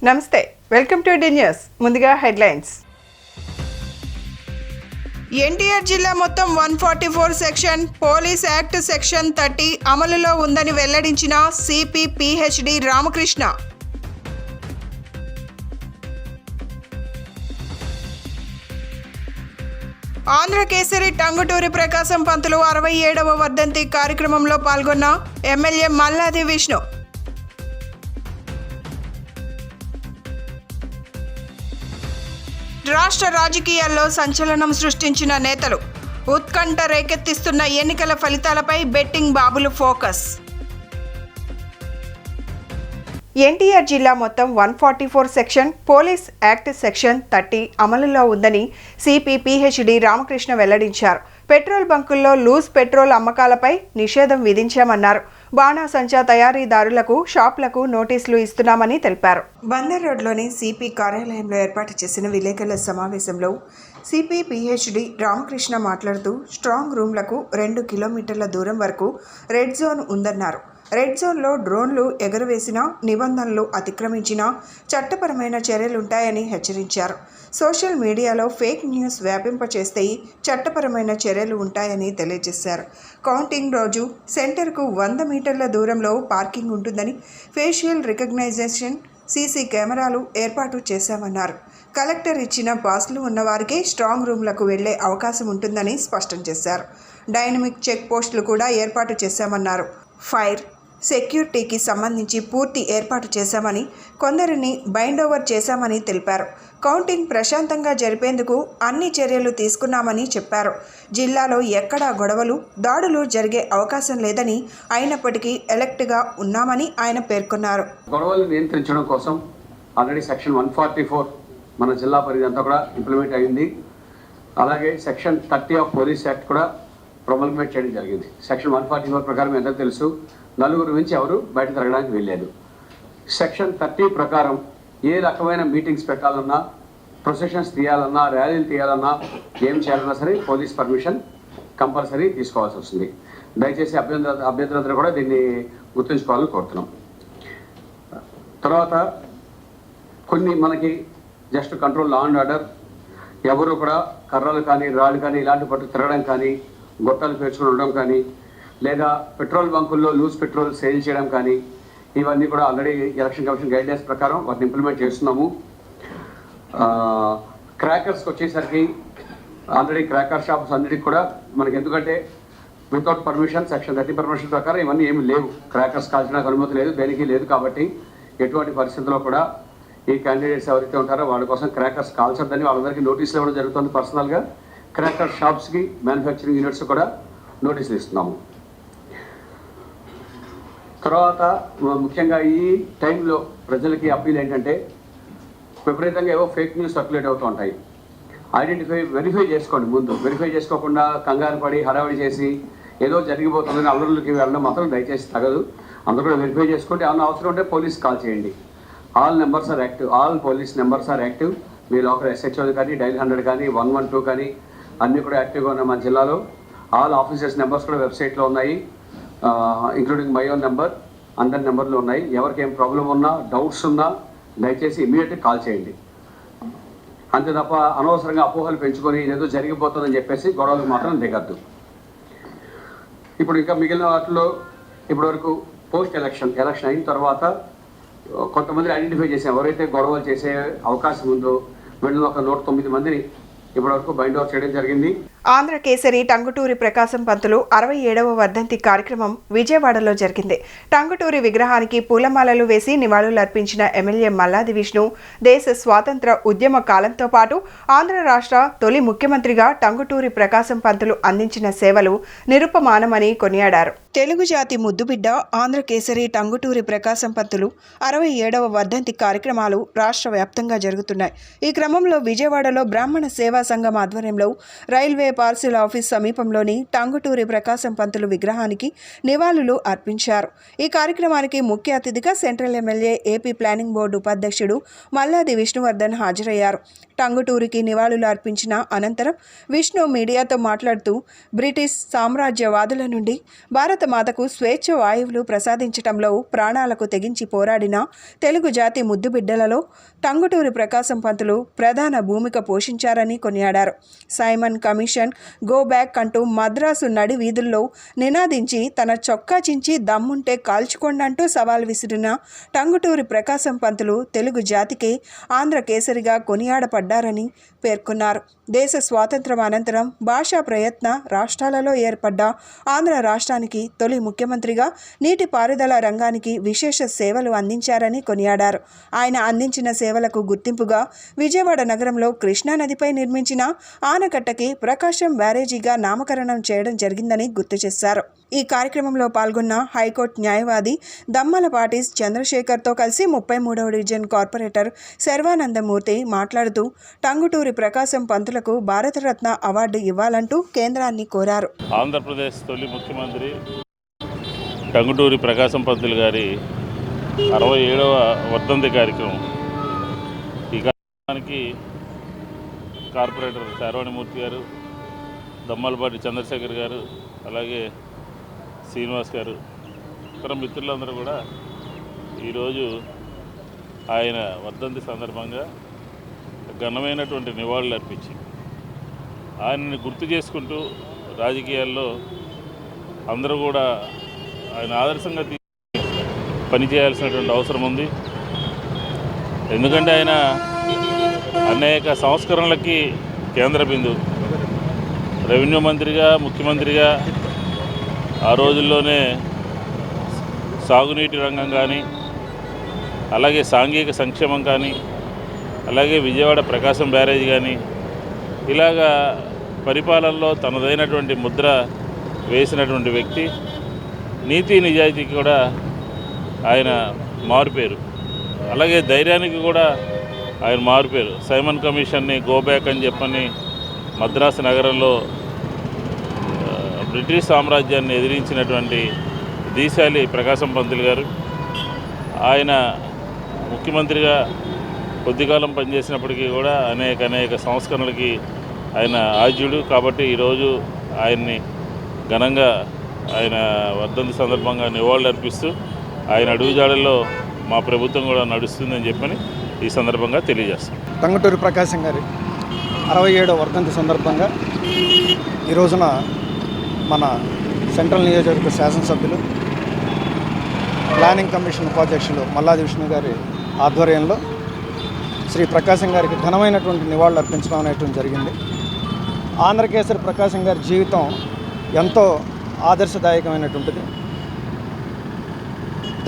నమస్తే, welcome to D news. ముందుగా headlines. NTR జిల్లా మొత్తం 144 సెక్షన్ పోలీస్ యాక్ట్ సెక్షన్ 30 అమలులో ఉందని వెల్లడించిన సిపి పిహెచ్డి రామకృష్ణ. ఆంధ్ర కేసరి టంగుటూరి ప్రకాశం పంతులు 67వ వర్ధంతి కార్యక్రమంలో పాల్గొన్న ఎమ్మెల్యే మల్లాది విష్ణు. రాష్ట్ర రాజకీయాల్లో సంచలనం సృష్టించిన నేతలు, ఉత్కంఠ రేకెత్తిస్తున్న ఎన్నికల ఫలితాలపై బెట్టింగ్ బాబులు ఫోకస్. ఎన్టీఆర్ జిల్లా మొత్తం 144 సెక్షన్ పోలీస్ యాక్ట్ సెక్షన్ 30 అమలులో ఉందని సిపి పిహెచ్డి రామకృష్ణ వెల్లడించారు. పెట్రోల్ బంకుల్లో లూజ్ పెట్రోల్ అమ్మకాలపై నిషేధం విధించామన్నారు. బాణాసంచా తయారీదారులకు షాపులకు నోటీసులు ఇస్తున్నామని తెలిపారు. బందర్ రోడ్లోని సిపి కార్యాలయంలో ఏర్పాటు చేసిన విలేకరుల సమావేశంలో సిపి పిహెచ్డి రామకృష్ణ మాట్లాడుతూ స్ట్రాంగ్ రూమ్లకు 2 కిలోమీటర్ల దూరం వరకు రెడ్ జోన్ ఉందన్నారు. రెడ్ జోన్లో డ్రోన్లు ఎగురవేసిన, నిబంధనలు అతిక్రమించిన చట్టపరమైన చర్యలుంటాయని హెచ్చరించారు. సోషల్ మీడియాలో ఫేక్ న్యూస్ వ్యాపింపచేస్తే చట్టపరమైన చర్యలు ఉంటాయని తెలియజేశారు. కౌంటింగ్ రోజు సెంటర్కు 100 మీటర్ల దూరంలో పార్కింగ్ ఉంటుందని, ఫేషియల్ రికగ్నైజేషన్ సీసీ కెమెరాలు ఏర్పాటు చేశామన్నారు. కలెక్టర్ ఇచ్చిన పాస్లు ఉన్నవారికే స్ట్రాంగ్ రూమ్లకు వెళ్లే అవకాశం ఉంటుందని స్పష్టం చేశారు. డైనమిక్ చెక్ పోస్టులు కూడా ఏర్పాటు చేశామన్నారు. ఫైర్ సెక్యూరిటీకి సంబంధించి పూర్తి ఏర్పాటు చేశామని, కొందరిని బైండ్ ఓవర్ చేశామని తెలిపారు. కౌంటింగ్ ప్రశాంతంగా జరిపేందుకు అన్ని చర్యలు తీసుకున్నామని చెప్పారు. జిల్లాలో ఎక్కడా గొడవలు, దాడులు జరిగే అవకాశం లేదని, అయినప్పటికీ ఎలర్ట్గా ఉన్నామని ఆయన పేర్కొన్నారు. గొడవలు నియంత్రించడం కోసం ఆల్రెడీ సెక్షన్ 144 మన జిల్లా పరిధి అంతా కూడా ఇంప్లిమెంట్ అయింది. అలాగే సెక్షన్ 30 ఆఫ్ పోలీస్ యాక్ట్ కూడా ప్రొమల్గేట్ చేయడం జరిగింది. సెక్షన్ 144 ప్రకారం ఎంత తెలుసు, నలుగురు నుంచి ఎవరు బయట తిరగడానికి వెళ్ళలేదు. సెక్షన్ 30 ప్రకారం ఏ రకమైన మీటింగ్స్ పెట్టాలన్నా, ప్రొసెషన్స్ తీయాలన్నా, ర్యాలీలు తీయాలన్నా, ఏం చేయాలన్నా సరే పోలీస్ పర్మిషన్ కంపల్సరీ తీసుకోవాల్సి వస్తుంది. దయచేసి అభ్యర్థులందరూ కూడా దీన్ని గుర్తుంచుకోవాలని కోరుతున్నాం. తర్వాత కొన్ని మనకి just control law and order, ఎవరు కూడా కర్రలు కానీ రాళ్ళు కానీ ఇలాంటి పట్టు తిరగడం కానీ, గొట్టాలు పేర్చుకుని ఉండడం కానీ, లేదా పెట్రోల్ బంకుల్లో లూజ్ పెట్రోల్ సేల్ చేయడం కానీ, ఇవన్నీ కూడా ఆల్రెడీ ఎలక్షన్ కమిషన్ గైడ్లైన్స్ ప్రకారం వాటిని ఇంప్లిమెంట్ చేస్తున్నాము. క్రాకర్స్కి వచ్చేసరికి ఆల్రెడీ క్రాకర్ షాప్స్ అన్నిటికి కూడా మనకి, ఎందుకంటే వితౌట్ పర్మిషన్ సెక్షన్ 30 పర్మిషన్ ప్రకారం ఇవన్నీ ఏమి లేవు. క్రాకర్స్ కాల్చడానికి అనుమతి లేదు, దేనికి లేదు. కాబట్టి ఎటువంటి పరిస్థితుల్లో కూడా ఈ క్యాండిడేట్స్ ఎవరైతే ఉంటారో వాళ్ళ కోసం క్రాకర్స్ కాల్చొద్దని వాళ్ళందరికీ నోటీసులు ఇవ్వడం జరుగుతుంది. పర్సనల్గా క్రాకర్ షాప్స్కి, మ్యానుఫ్యాక్చరింగ్ యూనిట్స్ కూడా నోటీసులు ఇస్తున్నాము. తర్వాత ముఖ్యంగా ఈ టైంలో ప్రజలకి అప్పీల్ ఏంటంటే, విపరీతంగా ఏవో ఫేక్ న్యూస్ సర్క్యులేట్ అవుతూ ఉంటాయి. వెరిఫై చేసుకోండి. ముందు వెరిఫై చేసుకోకుండా కంగారు పడి హడావిడి చేసి ఏదో జరిగిపోతుందని అల్లర్లకి వెళ్ళడం మాత్రం దయచేసి తగదు. అందరూ కూడా వెరిఫై చేసుకోండి. ఏమన్నా అవసరం ఉంటే పోలీస్ కాల్ చేయండి. All numbers are active, all police numbers are active. మీ లోకల్ SHO కానీ, డైల్ 100 కానీ, 112 కానీ అన్నీ కూడా యాక్టివ్గా ఉన్నాయి మన జిల్లాలో. ఆల్ ఆఫీసర్స్ నెంబర్స్ కూడా వెబ్సైట్లో ఉన్నాయి, ఇంక్లూడింగ్ మై ఓన్ నెంబర్. అందరి నెంబర్లు ఉన్నాయి. ఎవరికి ఏం ప్రాబ్లం ఉన్నా, డౌట్స్ ఉన్నా దయచేసి ఇమీడియట్గా కాల్ చేయండి. అంతే తప్ప అనవసరంగా అపోహలు పెంచుకొని ఏదో జరిగిపోతుందని చెప్పేసి గొడవలకు మాత్రం దిగద్దు. ఇప్పుడు ఇంకా మిగిలిన వాటిలో ఇప్పటివరకు పోస్ట్ ఎలక్షన్ అయిన తర్వాత కొంతమందిని ఐడెంటిఫై చేసాం. ఎవరైతే గొడవలు చేసే అవకాశం ఉందో వీళ్ళని ఒక 109 మందిని ఇప్పటివరకు బైండ్ ఓవర్ చేయడం జరిగింది. ఆంధ్ర కేసరి టంగుటూరి ప్రకాశం పంతులు 67వ వర్ధంతి కార్యక్రమం విజయవాడలో జరిగింది. టంగుటూరి విగ్రహానికి పూలమాలలు వేసి నివాళులర్పించిన ఎమ్మెల్యే మల్లాది విష్ణు, దేశ స్వాతంత్ర ఉద్యమ కాలంతో పాటు ఆంధ్ర రాష్ట్ర తొలి ముఖ్యమంత్రిగా టంగుటూరి ప్రకాశం పంతులు అందించిన సేవలు నిరుపమానమని కొనియాడారు. తెలుగు జాతి ముద్దుబిడ్డ ఆంధ్ర కేసరి టంగుటూరి ప్రకాశం పంతులు 67వ వర్ధంతి కార్యక్రమాలు రాష్ట్ర వ్యాప్తంగా జరుగుతున్నాయి. ఈ క్రమంలో విజయవాడలో బ్రాహ్మణ సేవా సంఘం ఆధ్వర్యంలో రైల్వే పార్సిల్ ఆఫీస్ సమీపంలోని టంగుటూరి ప్రకాశం పంతులు విగ్రహానికి నివాళులు అర్పించారు. ఈ కార్యక్రమానికి ముఖ్య అతిథిగా central MLA, AP planning board ఉపాధ్యక్షుడు మల్లాది విష్ణువర్ధన్ హాజరయ్యారు. టంగుటూరికి నివాళులు అర్పించిన అనంతరం విష్ణు మీడియాతో మాట్లాడుతూ, బ్రిటిష్ సామ్రాజ్యవాదుల నుండి భారత మాతకు స్వేచ్ఛ వాయువులు ప్రసాదించటంలో ప్రాణాలకు తెగించి పోరాడిన తెలుగు జాతి ముద్దుబిడ్డలలో టంగుటూరి ప్రకాశం పంతులు ప్రధాన భూమిక పోషించారని కొనియాడారు. సైమన్ కమిషన్ గో బ్యాక్ అంటూ మద్రాసు నడి వీధుల్లో నినాదించి తన చొక్కా చించి దమ్ముంటే కాల్చుకోండంటూ సవాల్ విసిరిన టంగుటూరి ప్రకాశం పంతులు తెలుగు జాతికే ఆంధ్ర కేసరిగా కొనియాడపడ్డారని పేర్కొన్నారు. దేశ స్వాతంత్ర్యం అనంతరం భాషా ప్రయత్న రాష్ట్రాలలో ఏర్పడ్డ ఆంధ్ర రాష్ట్రానికి తొలి ముఖ్యమంత్రిగా నీటిపారుదల రంగానికి విశేష సేవలు అందించారని కొనియాడారు. ఆయన అందించిన సేవలకు గుర్తింపుగా విజయవాడ నగరంలో కృష్ణానదిపై నిర్మించిన ఆనకట్టకి ప్రకాశం బ్యారేజీగా నామకరణం చేయడం జరిగిందని గుర్తు చేశారు. ఈ కార్యక్రమంలో పాల్గొన్న హైకోర్టు న్యాయవాది దమ్మలపాటి చంద్రశేఖర్తో కలిసి 33వ డివిజన్ కార్పొరేటర్ శర్వానందమూర్తి మాట్లాడుతూ, టంగుటూరి ప్రకాశం పంతులకు భారతరత్న అవార్డు ఇవ్వాలంటూ కేంద్రాన్ని కోరారు. ఆంధ్రప్రదేశ్ తొలి ముఖ్యమంత్రి టంగుటూరి ప్రకాశం పంతులు గారి 67వ వర్ధంతి కార్యక్రమం. ఈ కార్యక్రమానికి కార్పొరేటర్ శర్వాణిమూర్తి గారు, దమ్మలపాటి చంద్రశేఖర్ గారు, అలాగే శ్రీనివాస్ గారు, ఇతర మిత్రులందరూ కూడా ఈరోజు ఆయన వర్ధంతి సందర్భంగా ఘనమైనటువంటి నివాళులు అర్పించి ఆయనని గుర్తు చేసుకుంటూ రాజకీయాల్లో అందరూ కూడా ఆయన ఆదర్శంగా పనిచేయాల్సినటువంటి అవసరం ఉంది. ఎందుకంటే ఆయన అనేక సంస్కరణలకి కేంద్ర బిందువు. రెవెన్యూ మంత్రిగా, ముఖ్యమంత్రిగా ఆ రోజుల్లోనే సాగునీటి రంగం కానీ, అలాగే సాంఘిక సంక్షేమం కానీ, అలాగే విజయవాడ ప్రకాశం బ్యారేజ్ కానీ, ఇలాగా పరిపాలనలో తనదైనటువంటి ముద్ర వేసినటువంటి వ్యక్తి. నీతి నిజాయితీకి కూడా ఆయన మారుపేరు, అలాగే ధైర్యానికి కూడా ఆయన మారుపేరు. సైమన్ కమిషన్ని గో బ్యాక్ అని చెప్పని మద్రాసు నగరంలో బ్రిటిష్ సామ్రాజ్యాన్ని ఎదిరించినటువంటి దీశాలి ప్రకాశం పంతులు గారు. ఆయన ముఖ్యమంత్రిగా కొద్దికాలం పనిచేసినప్పటికీ కూడా అనేక సంస్కరణలకి ఆయన ఆద్యుడు. కాబట్టి ఈరోజు ఆయన్ని ఘనంగా ఆయన వర్ధంతి సందర్భంగా నివాళులు అర్పిస్తూ ఆయన అడుగుజాడల్లో మా ప్రభుత్వం కూడా నడుస్తుందని చెప్పని ఈ సందర్భంగా తెలియజేస్తాం. టంగుటూరి ప్రకాశం గారి 67వ వర్ధంతి సందర్భంగా ఈ రోజున మన సెంట్రల్ నియోజకవర్గ శాసనసభ్యులు, ప్లానింగ్ కమిషన్ ఉపాధ్యక్షులు మల్లాది విష్ణు గారి ఆధ్వర్యంలో శ్రీ ప్రకాశం గారికి ఘనమైనటువంటి నివాళులు అర్పించడం అనేటువంటి జరిగింది. ఆంధ్రకేసరి ప్రకాశం గారి జీవితం ఎంతో ఆదర్శదాయకమైనటువంటిది.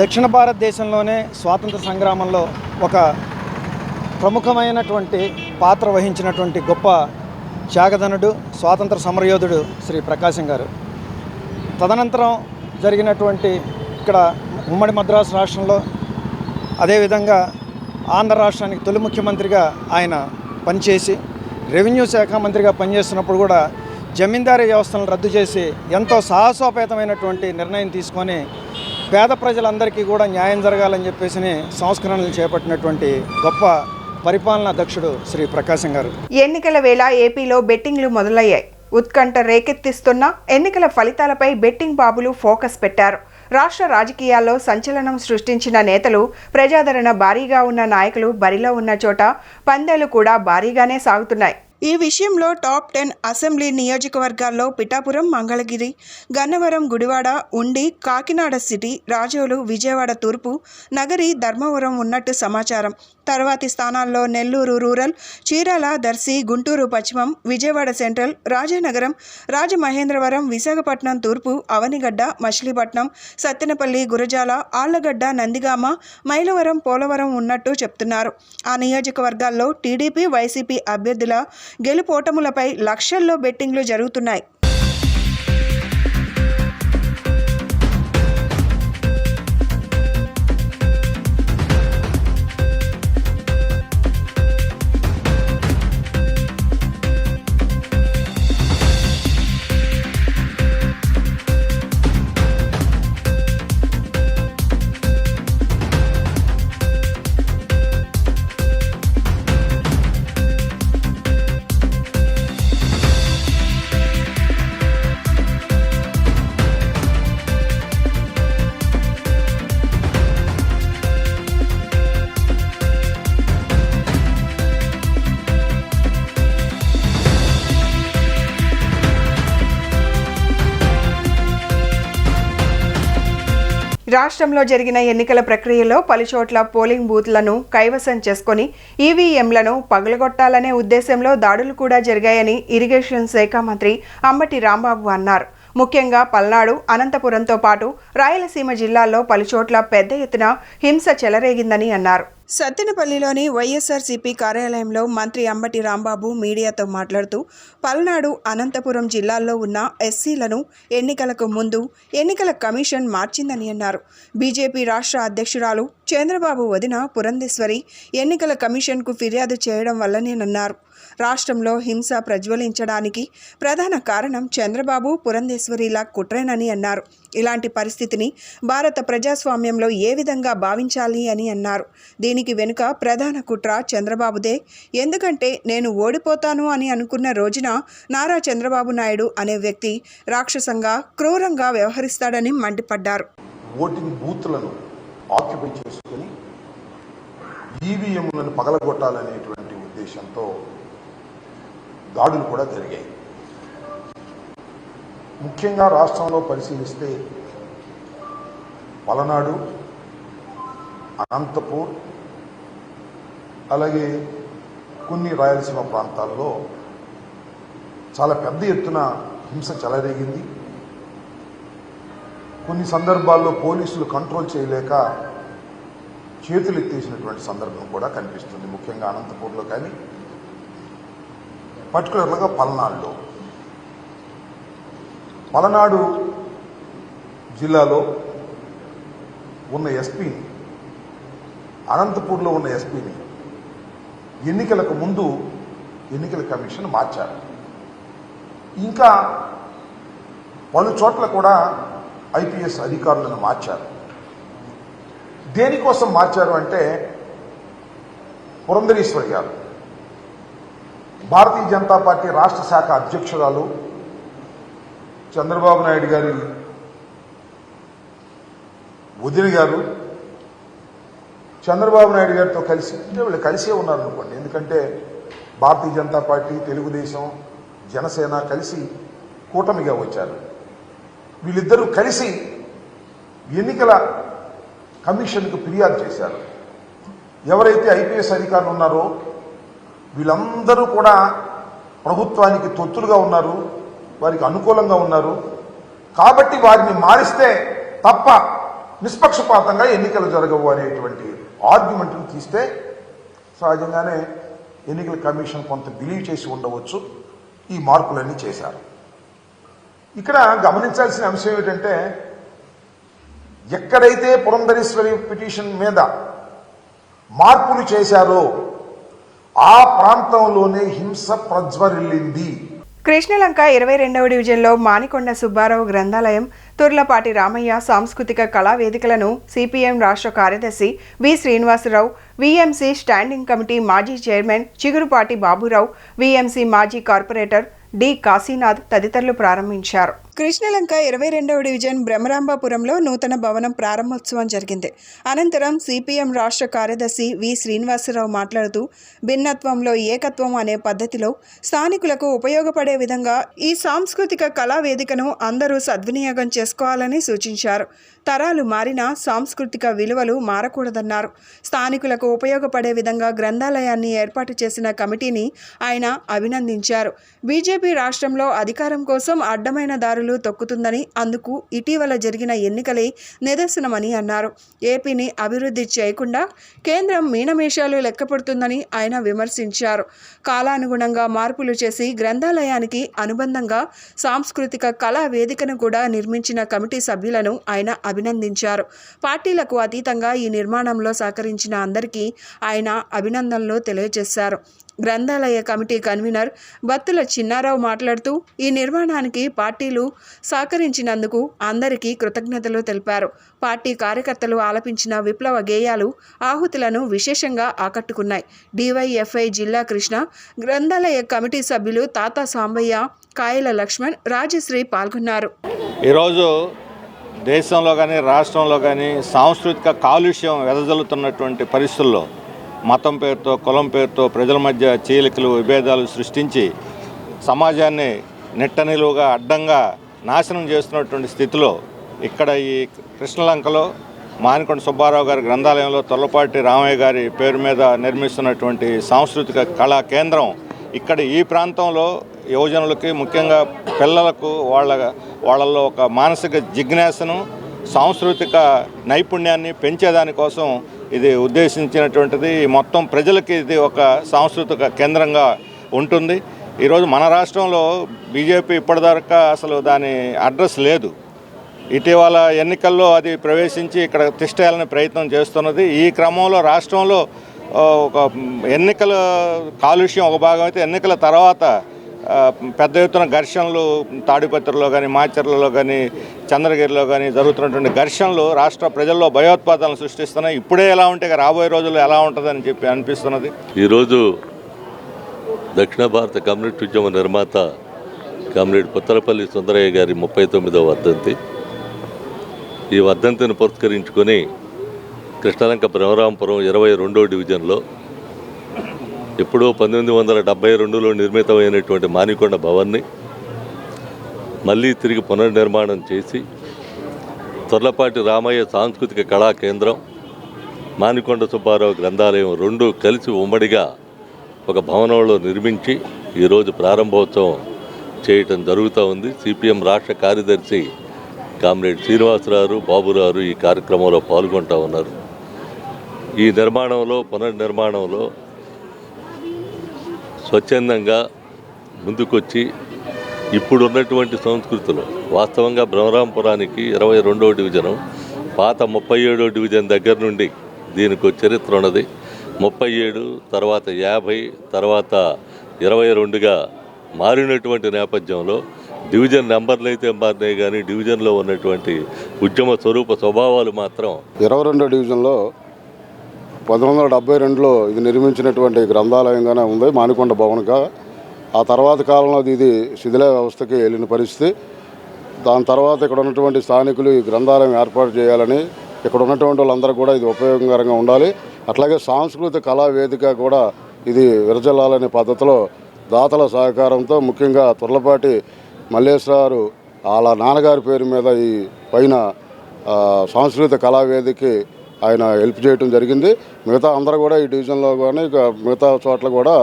దక్షిణ భారతదేశంలోనే స్వాతంత్ర సంగ్రామంలో ఒక ప్రముఖమైనటువంటి పాత్ర వహించినటువంటి గొప్ప త్యాగధనుడు, స్వాతంత్ర సమరయోధుడు శ్రీ ప్రకాశం గారు. తదనంతరం జరిగినటువంటి ఇక్కడ ఉమ్మడి మద్రాసు రాష్ట్రంలో, అదేవిధంగా ఆంధ్ర రాష్ట్రానికి తొలి ముఖ్యమంత్రిగా ఆయన పనిచేసి రెవెన్యూ శాఖ మంత్రిగా పనిచేస్తున్నప్పుడు కూడా జమీందారీ వ్యవస్థలను రద్దు చేసి ఎంతో సాహసోపేతమైనటువంటి నిర్ణయం తీసుకొని పేద ప్రజలందరికీ కూడా న్యాయం జరగాలని చెప్పేసి సంస్కరణలు చేపట్టినటువంటి గొప్ప పరిపాలనా దక్షుడు శ్రీ ప్రకాశం గారు. ఎన్నికల వేళ ఏపీలో బెట్టింగ్లు మొదలయ్యాయి. ఉత్కంఠ రేకెత్తిస్తున్న ఎన్నికల ఫలితాలపై బెట్టింగ్ బాబులు ఫోకస్ పెట్టారు. రాష్ట్ర రాజకీయాల్లో సంచలనం సృష్టించిన నేతలు, ప్రజాదరణ భారీగా ఉన్న నాయకులు బరిలో ఉన్న చోట పందేలు కూడా భారీగానే సాగుతున్నాయి. ఈ విషయంలో టాప్ 10 అసెంబ్లీ నియోజకవర్గాల్లో పిఠాపురం, మంగళగిరి, గన్నవరం, గుడివాడ, ఉండి, కాకినాడ సిటీ, రాజోలు, విజయవాడ తూర్పు, నగరి, ధర్మవరం ఉన్నట్టు సమాచారం. తర్వాతి స్థానాల్లో నెల్లూరు రూరల్, చీరాల, దర్శి, గుంటూరు పశ్చిమం, విజయవాడ సెంట్రల్, రాజనగరం, రాజమహేంద్రవరం, విశాఖపట్నం తూర్పు, అవనిగడ్డ, మచిలీపట్నం, సత్తెనపల్లి, గురజాల, ఆళ్లగడ్డ, నందిగామ, మైలవరం, పోలవరం ఉన్నట్టు చెప్తున్నారు. ఆ నియోజకవర్గాల్లో టీడీపీ, వైసీపీ అభ్యర్థుల గెలుపోటములపై లక్షల్లో బెట్టింగ్లు జరుగుతున్నాయి. రాష్ట్రంలో జరిగిన ఎన్నికల ప్రక్రియలో పలుచోట్ల పోలింగ్ బూత్లను కైవసం చేసుకుని ఈవీఎంలను పగలగొట్టాలనే ఉద్దేశంలో దాడులు కూడా జరిగాయని ఇరిగేషన్ శాఖ మంత్రి అంబటి రాంబాబు అన్నారు. ముఖ్యంగా పల్నాడు, అనంతపురంతో పాటు రాయలసీమ జిల్లాల్లో పలుచోట్ల పెద్ద ఎత్తున హింస చెలరేగిందని అన్నారు. సత్తెనపల్లిలోని వైఎస్ఆర్సీపీ కార్యాలయంలో మంత్రి అంబటి రాంబాబు మీడియాతో మాట్లాడుతూ పల్నాడు, అనంతపురం జిల్లాల్లో ఉన్న ఎస్సీలను ఎన్నికలకు ముందు ఎన్నికల కమిషన్ మార్చిందని అన్నారు. బీజేపీ రాష్ట్ర అధ్యక్షురాలు చంద్రబాబు వదిన పురంధేశ్వరి ఎన్నికల కమిషన్కు ఫిర్యాదు చేయడం వల్లనేనన్నారు. రాష్ట్రంలో హింస ప్రజ్వలించడానికి ప్రధాన కారణం చంద్రబాబు, పురంధేశ్వరిలా కుట్రేనని అన్నారు. ఇలాంటి పరిస్థితిని భారత ప్రజాస్వామ్యంలో ఏ విధంగా భావించాలి అని అన్నారు. దీనికి వెనుక ప్రధాన కుట్ర చంద్రబాబుదే. ఎందుకంటే నేను ఓడిపోతాను అని అనుకున్న రోజున నారా చంద్రబాబు నాయుడు అనే వ్యక్తి రాక్షసంగా, క్రూరంగా వ్యవహరిస్తాడని మండిపడ్డారు. ఓటింగ్ బూత్లను ఆక్యుపై చేసుకుని ఈవీఎంలను పగలగొట్టాలనేటువంటి ఉద్దేశంతో దాడులు కూడా జరిగాయి. ముఖ్యంగా రాష్ట్రంలో పరిశీలిస్తే పలనాడు, అనంతపూర్, అలాగే కొన్ని రాయలసీమ ప్రాంతాల్లో చాలా పెద్ద ఎత్తున హింస చెలరేగింది. కొన్ని సందర్భాల్లో పోలీసులు కంట్రోల్ చేయలేక చేతులు ఎత్తేసినటువంటి సందర్భం కూడా కనిపిస్తుంది. ముఖ్యంగా అనంతపూర్లో కానీ, పర్టికులర్గా పలనాడు జిల్లాలో ఉన్న ఎస్పీని, అనంతపూర్లో ఉన్న ఎస్పీని ఎన్నికలకు ముందు ఎన్నికల కమిషన్ మార్చారు. ఇంకా పలు చోట్ల కూడా ఐపీఎస్ అధికారులను మార్చారు. దేనికోసం మార్చారు అంటే, పురంధరేశ్వరి గారు భారతీయ జనతా పార్టీ రాష్ట్ర శాఖ అధ్యక్షురాలు, చంద్రబాబు నాయుడు గారి వదిన గారు, చంద్రబాబు నాయుడు గారితో కలిసి, అంటే వీళ్ళు కలిసే ఉన్నారు అనుకోండి. ఎందుకంటే భారతీయ జనతా పార్టీ, తెలుగుదేశం, జనసేన కలిసి కూటమిగా వచ్చారు. వీళ్ళిద్దరూ కలిసి ఎన్నికల కమిషన్కు ఫిర్యాదు చేశారు. ఎవరైతే ఐపీఎస్ అధికారులు ఉన్నారో వీళ్ళందరూ కూడా ప్రభుత్వానికి తొత్తులుగా ఉన్నారు, వారికి అనుకూలంగా ఉన్నారు. కాబట్టి వారిని మారిస్తే తప్ప నిష్పక్షపాతంగా ఎన్నికలు జరగవు అనేటువంటి ఆర్గ్యుమెంట్ను తీస్తే సహజంగానే ఎన్నికల కమిషన్ కొంత బిలీవ్ చేసి ఉండవచ్చు. ఈ మార్పులన్నీ చేశారు. ఇక్కడ గమనించాల్సిన అంశం ఏమిటంటే, ఎక్కడైతే పురంధరేశ్వరి పిటిషన్ మీద మార్పులు చేశారో ఆ ప్రాంతంలోనే హింస ప్రజ్వరిల్లింది. కృష్ణలంక 22వ డివిజన్లో మానికొండ సుబ్బారావు గ్రంథాలయం, తుర్లపాటి రామయ్య సాంస్కృతిక కళావేదికలను సిపిఎం రాష్ట్ర కార్యదర్శి వి శ్రీనివాసరావు, విఎంసి స్టాండింగ్ కమిటీ మాజీ చైర్మన్ చిగురుపాటి బాబురావు, విఎంసి మాజీ కార్పొరేటర్ డి కాశీనాథ్ తదితరులు ప్రారంభించారు. కృష్ణలంక 22వ డివిజన్ బ్రహ్మరాంబాపురంలో నూతన భవనం ప్రారంభోత్సవం జరిగింది. అనంతరం సిపిఎం రాష్ట్ర కార్యదర్శి వి శ్రీనివాసరావు మాట్లాడుతూ భిన్నత్వంలో ఏకత్వం అనే పద్ధతిలో స్థానికులకు ఉపయోగపడే విధంగా ఈ సాంస్కృతిక కళావేదికను అందరూ సద్వినియోగం చేసుకోవాలని సూచించారు. తరాలు మారినా సాంస్కృతిక విలువలు మారకూడదన్నారు. స్థానికులకు ఉపయోగపడే విధంగా గ్రంథాలయాన్ని ఏర్పాటు చేసిన కమిటీని ఆయన అభినందించారు. బీజేపీ రాష్ట్రంలో అధికారం కోసం అడ్డమైన దారులు తొక్కుతుందని, అందుకు ఇటీవల జరిగిన ఎన్నికలే నిదర్శనమని అన్నారు. ఏపీని అభివృద్ధి చేయకుండా కేంద్రం మీనమేషాలు లెక్కపడుతుందని ఆయన విమర్శించారు. కాలానుగుణంగా మార్పులు చేసి గ్రంథాలయానికి అనుబంధంగా సాంస్కృతిక కళా వేదికను కూడా నిర్మించిన కమిటీ సభ్యులను ఆయన అభినందించారు. పార్టీలకు అతీతంగా ఈ నిర్మాణంలో సహకరించిన అందరికీ ఆయన అభినందనలు తెలియజేశారు. గ్రంథాలయ కమిటీ కన్వీనర్ బత్తుల చిన్నారావు మాట్లాడుతూ ఈ నిర్మాణానికి పార్టీలు సహకరించినందుకు అందరికీ కృతజ్ఞతలు తెలిపారు. పార్టీ కార్యకర్తలు ఆలపించిన విప్లవ గేయాలు ఆహుతులను విశేషంగా ఆకట్టుకున్నాయి. డివైఎఫ్ఐ జిల్లా కృష్ణ, గ్రంథాలయ కమిటీ సభ్యులు తాతా సాంబయ్య, కాయల లక్ష్మణ్, రాజశ్రీ పాల్గొన్నారు. ఈరోజు దేశంలో కానీ రాష్ట్రంలో కానీ సాంస్కృతిక కాలుష్యం వెదజల్లుతున్నటువంటి పరిస్థితుల్లో మతం పేరుతో, కులం పేరుతో ప్రజల మధ్య చీలికలు, విభేదాలు సృష్టించి సమాజాన్ని నిట్టనిలువుగా అడ్డంగా నాశనం చేస్తున్నటువంటి స్థితిలో ఇక్కడ ఈ కృష్ణలంకలో మానికొండ సుబ్బారావు గారి గ్రంథాలయంలో తొర్లపాటి రామయ్య గారి పేరు మీద నిర్మిస్తున్నటువంటి సాంస్కృతిక కళా కేంద్రం ఇక్కడ ఈ ప్రాంతంలో యువజనులకి ముఖ్యంగా పిల్లలకు వాళ్ళల్లో ఒక మానసిక జిజ్ఞాసను సాంస్కృతిక నైపుణ్యాన్ని పెంచేదానికోసం ఇది ఉద్దేశించినటువంటిది. మొత్తం ప్రజలకి ఇది ఒక సాంస్కృతిక కేంద్రంగా ఉంటుంది. ఈరోజు మన రాష్ట్రంలో బీజేపీ ఇప్పటిదాకా అసలు దాని అడ్రస్ లేదు. ఇటీవల ఎన్నికల్లో అది ప్రవేశించి ఇక్కడ తిష్టేయాలని ప్రయత్నం చేస్తున్నది. ఈ క్రమంలో రాష్ట్రంలో ఒక ఎన్నికల కాలుష్యం ఒక భాగం అయితే ఎన్నికల తర్వాత పెద్ద ఎత్తున ఘర్షణలు తాడిపత్రిలో కానీ మాచర్లలో కానీ చంద్రగిరిలో కానీ జరుగుతున్నటువంటి ఘర్షణలు రాష్ట్ర ప్రజల్లో భయోత్పాదాలను సృష్టిస్తున్నాయి. ఇప్పుడే ఎలా ఉంటే రాబోయే రోజుల్లో ఎలా ఉంటుందని చెప్పి అనిపిస్తున్నది. ఈరోజు దక్షిణ భారత కమ్యూనిస్ట్ ఉద్యమ నిర్మాత కామ్రేడ్ పుత్తలపల్లి సుందరయ్య గారి 39వ వర్ధంతి. ఈ వర్ధంతిని పురస్కరించుకొని కృష్ణలంక బ్రహ్మరాంపురం 22వ డివిజన్లో ఎప్పుడో 1972లో నిర్మితమైనటువంటి మానికొండ భవన్ని మళ్ళీ తిరిగి పునర్నిర్మాణం చేసి తొర్లపాటి రామయ్య సాంస్కృతిక కళా కేంద్రం, మానికొండ సుబ్బారావు గ్రంథాలయం రెండు కలిసి ఉమ్మడిగా ఒక భవనంలో నిర్మించి ఈరోజు ప్రారంభోత్సవం చేయటం జరుగుతూ ఉంది. సిపిఎం రాష్ట్ర కార్యదర్శి కామ్రేడ్ శ్రీనివాసరావు బాబురావు ఈ కార్యక్రమంలో పాల్గొంటూ ఉన్నారు. ఈ నిర్మాణంలో పునర్నిర్మాణంలో స్వచ్ఛందంగా ముందుకొచ్చి ఇప్పుడున్నటువంటి సంస్కృతిలో వాస్తవంగా బ్రహ్మరాంపురానికి 22వ డివిజను పాత 37వ డివిజన్ దగ్గర నుండి దీనికి చరిత్ర ఉన్నది. 37 తర్వాత 50 తర్వాత 22గా మారినటువంటి నేపథ్యంలో డివిజన్ నెంబర్లు అయితే మారినాయి కానీ డివిజన్లో ఉన్నటువంటి ఉద్యమ స్వరూప స్వభావాలు మాత్రం 22వ డివిజన్లో 1972లో ఇది నిర్మించినటువంటి గ్రంథాలయంగానే ఉంది, మానికొండ భవన్గా. ఆ తర్వాత కాలంలో ఇది శిథిల వ్యవస్థకి వెళ్ళిన పరిస్థితి. దాని తర్వాత ఇక్కడ ఉన్నటువంటి స్థానికులు ఈ గ్రంథాలయం ఏర్పాటు చేయాలని, ఇక్కడ ఉన్నటువంటి వాళ్ళందరూ కూడా ఇది ఉపయోగకరంగా ఉండాలి, అట్లాగే సాంస్కృతిక కళా వేదిక కూడా ఇది విరజల్లాలనే పద్ధతిలో దాతల సహకారంతో ముఖ్యంగా తుర్లపాటి మల్లేశ్వరరావు వాళ్ళ నాన్నగారి పేరు మీద ఈ పైన సాంస్కృతిక కళావేదికకి ఆయన హెల్ప్ చేయడం జరిగింది. మిగతా అందరూ కూడా ఈ డివిజన్లో కానీ మిగతా చోట్ల కూడా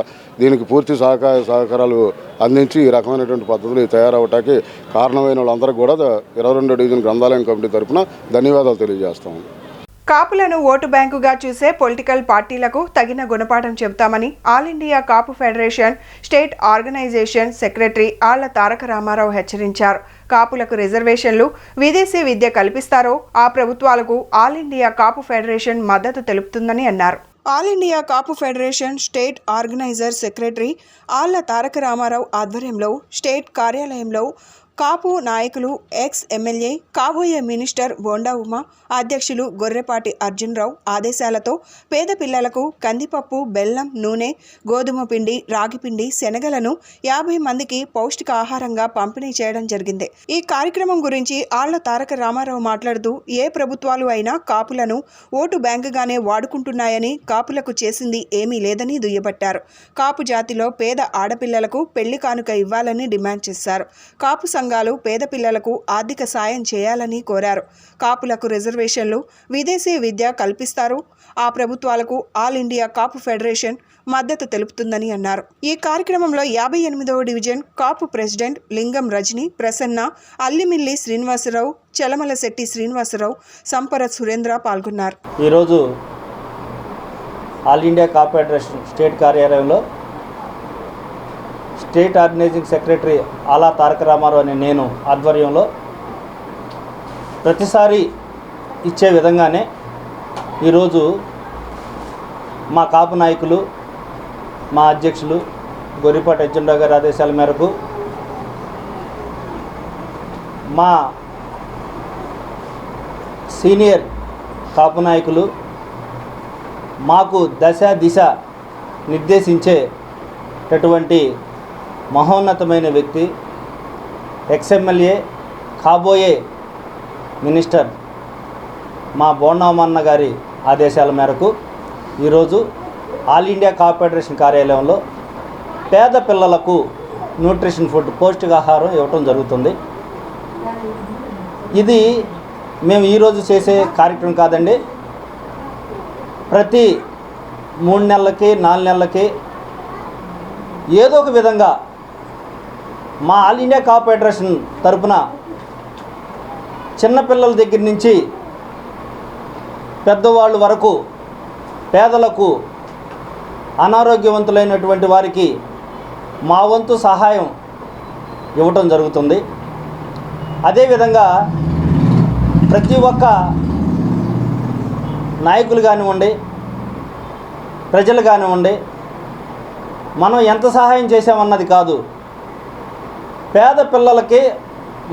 దీనికి పూర్తి సహకారాలు అందించి ఈ రకమైనటువంటి పద్ధతులు తయారవటానికి కారణమైన వాళ్ళందరూ కూడా 22వ డివిజన్ గ్రంథాలయం కమిటీ తరఫున ధన్యవాదాలు తెలియజేస్తాము. కాపులను ఓటు బ్యాంకుగా చూసే పొలిటికల్ పార్టీలకు తగిన గుణపాఠం చెబుతామని ఆల్ ఇండియా కాపు ఫెడరేషన్ స్టేట్ ఆర్గనైజేషన్ సెక్రటరీ ఆళ్ల తారక రామారావు హెచ్చరించారు. కాపులకు రిజర్వేషన్లు, విదేశీ విద్య కల్పిస్తారో ఆ ప్రభుత్వాలకు ఆల్ ఇండియా కాపు ఫెడరేషన్ మద్దతు తెలుపుతుందని అన్నారు. ఆల్ ఇండియా కాపు ఫెడరేషన్ స్టేట్ ఆర్గనైజర్ సెక్రటరీ ఆళ్ల తారక రామారావు ఆధ్వర్యంలో స్టేట్ కార్యాలయంలో కాపు నాయకులు, ఎక్స్ ఎమ్మెల్యే, కాబోయే మినిస్టర్ బోండా ఉమా, అధ్యక్షులు గొర్రెపాటి అర్జున్రావు ఆదేశాలతో పేద పిల్లలకు కందిపప్పు, బెల్లం, నూనె, గోధుమ పిండి, రాగిపిండి, శనగలను 50 మందికి పౌష్టికాహారంగా పంపిణీ చేయడం జరిగింది. ఈ కార్యక్రమం గురించి ఆళ్ల తారక రామారావు మాట్లాడుతూ ఏ ప్రభుత్వాలు అయినా కాపులను ఓటు బ్యాంకుగానే వాడుకుంటున్నాయని, కాపులకు చేసింది ఏమీ లేదని దుయ్యబట్టారు. కాపు జాతిలో పేద ఆడపిల్లలకు పెళ్లి కానుక ఇవ్వాలని డిమాండ్ చేశారు. కాపు సంఘాలు పేద పిల్లలకు ఆర్థిక సాయం చేయాలని కోరారు. కాపులకు రిజర్వేషన్లు, విదేశీ విద్య కల్పిస్తారు. ఆ ప్రభుత్వాలకు ఆల్ ఇండియా కాపు ఫెడరేషన్ మద్దతు తెలుపుతుందని అన్నారు. ఈ కార్యక్రమంలో 58వ డివిజన్ కాపు ప్రెసిడెంట్ లింగం రజని, ప్రసన్న, అల్లిమిల్లి శ్రీనివాసరావు, చలమల శెట్టి శ్రీనివాసరావు, సంపరత్ సురేంద్ర పాల్గొన్నారు. ఈరోజు ఆల్ ఇండియా కాపు ఫెడరేషన్ స్టేట్ కార్యాలయంలో స్టేట్ ఆర్గనైజింగ్ సెక్రటరీ ఆలా తారక రామారావు అనే నేను ఆధ్వర్యంలో ప్రతిసారి ఇచ్చే విధంగానే ఈరోజు మా కాపు నాయకులు, మా అధ్యక్షులు గొర్రెపాటి అర్జున్రావు గారి ఆదేశాల మేరకు మా సీనియర్ కాపు నాయకులు మాకు దశ దిశ నిర్దేశించేటటువంటి మహోన్నతమైన వ్యక్తి, ఎక్స్ఎమ్మెల్యే, కాబోయే మినిస్టర్ మా బోండామన్న గారి ఆదేశాల మేరకు ఈరోజు ఆల్ ఇండియా కాపు ఫెడరేషన్ కార్యాలయంలో పేద పిల్లలకు న్యూట్రిషన్ ఫుడ్, పౌష్టికాహారం ఇవ్వటం జరుగుతుంది. ఇది మేము ఈరోజు చేసే కార్యక్రమం కాదండి. ప్రతి 3 నెలలకి 4 నెలలకి ఏదో ఒక విధంగా మా ఆల్ ఇండియా కాప్ ఫెడరేషన్ తరపున చిన్నపిల్లల దగ్గర నుంచి పెద్దవాళ్ళు వరకు పేదలకు అనారోగ్యవంతులైనటువంటి వారికి మా వంతు సహాయం ఇవ్వటం జరుగుతుంది. అదేవిధంగా ప్రతి ఒక్క నాయకులు కానివ్వండి, ప్రజలు కానివ్వండి, మనం ఎంత సహాయం చేసామన్నది కాదు, పేద పిల్లలకి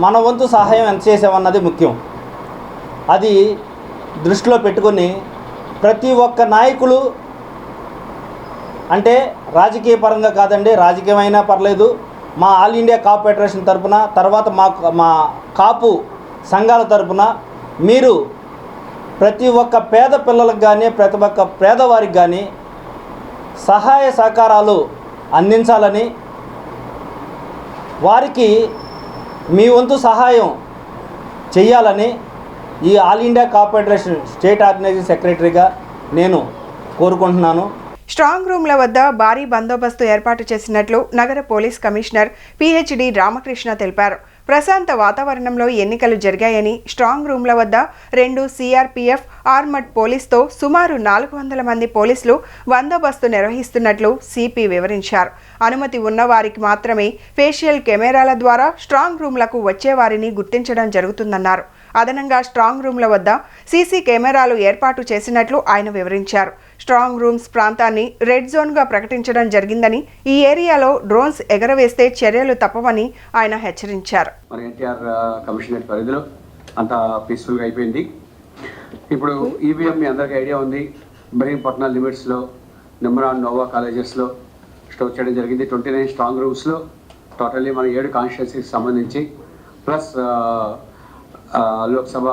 మన వంతు సహాయం ఎంత చేసామన్నది ముఖ్యం. అది దృష్టిలో పెట్టుకొని ప్రతి ఒక్క నాయకులు, అంటే రాజకీయ పరంగా కాదండి, రాజకీయమైనా పర్లేదు, మా ఆల్ ఇండియా కాప్ ఫెడరేషన్ తరపున, తర్వాత మా కాపు సంఘాల తరపున మీరు ప్రతి ఒక్క పేద పిల్లలకు కానీ ప్రతి ఒక్క పేదవారికి కానీ సహాయ సహకారాలు అందించాలని, వారికి మీ వంతు సహాయం చేయాలని ఈ all India cop federation state organizing సెక్రటరీగా నేను కోరుకుంటున్నాను. స్ట్రాంగ్ రూమ్ల వద్ద భారీ బందోబస్తు ఏర్పాటు చేసినట్లు నగర పోలీస్ కమిషనర్ పిహెచ్డి రామకృష్ణ తెలిపారు. ప్రశాంత వాతావరణంలో ఎన్నికలు జరిగాయని, స్ట్రాంగ్ రూమ్ల వద్ద 2 సిఆర్పీఎఫ్ ఆర్మడ్ పోలీస్తో సుమారు 400 మంది పోలీసులు బందోబస్తు నిర్వహిస్తున్నట్లు సిపి వివరించారు. అనుమతి ఉన్నవారికి మాత్రమే ఫేషియల్ కెమెరాల ద్వారా స్ట్రాంగ్ రూమ్లకు వచ్చేవారిని గుర్తించడం జరుగుతుందన్నారు. అదనంగా స్ట్రాంగ్ రూమ్ల వద్ద సీసీ కెమెరాలు ఏర్పాటు చేసినట్లు ఆయన వివరించారు. స్ట్రాంగ్ రూమ్స్ ప్రాంతాన్ని రెడ్ జోన్గా ప్రకటించడం జరిగిందని, ఈ ఏరియాలో డ్రోన్స్ ఎగరవేస్తే చర్యలు తప్పవని ఆయన హెచ్చరించారు. మన ఎన్టీఆర్ కమిషనరేట్ పరిధిలో అంతా పీస్ఫుల్గా అయిపోయింది. ఇప్పుడు ఈవీఎం మీ అందరికీ ఐడియా ఉంది. ఇబ్రహీంపట్నం లిమిట్స్లో నిమ్రా నోవా కాలేజెస్లో స్టోర్ చేయడం జరిగింది. 29 స్ట్రాంగ్ రూమ్స్లో టోటల్లీ మన 7 కాన్స్టిట్యున్సీకి సంబంధించి ప్లస్ లోక్సభ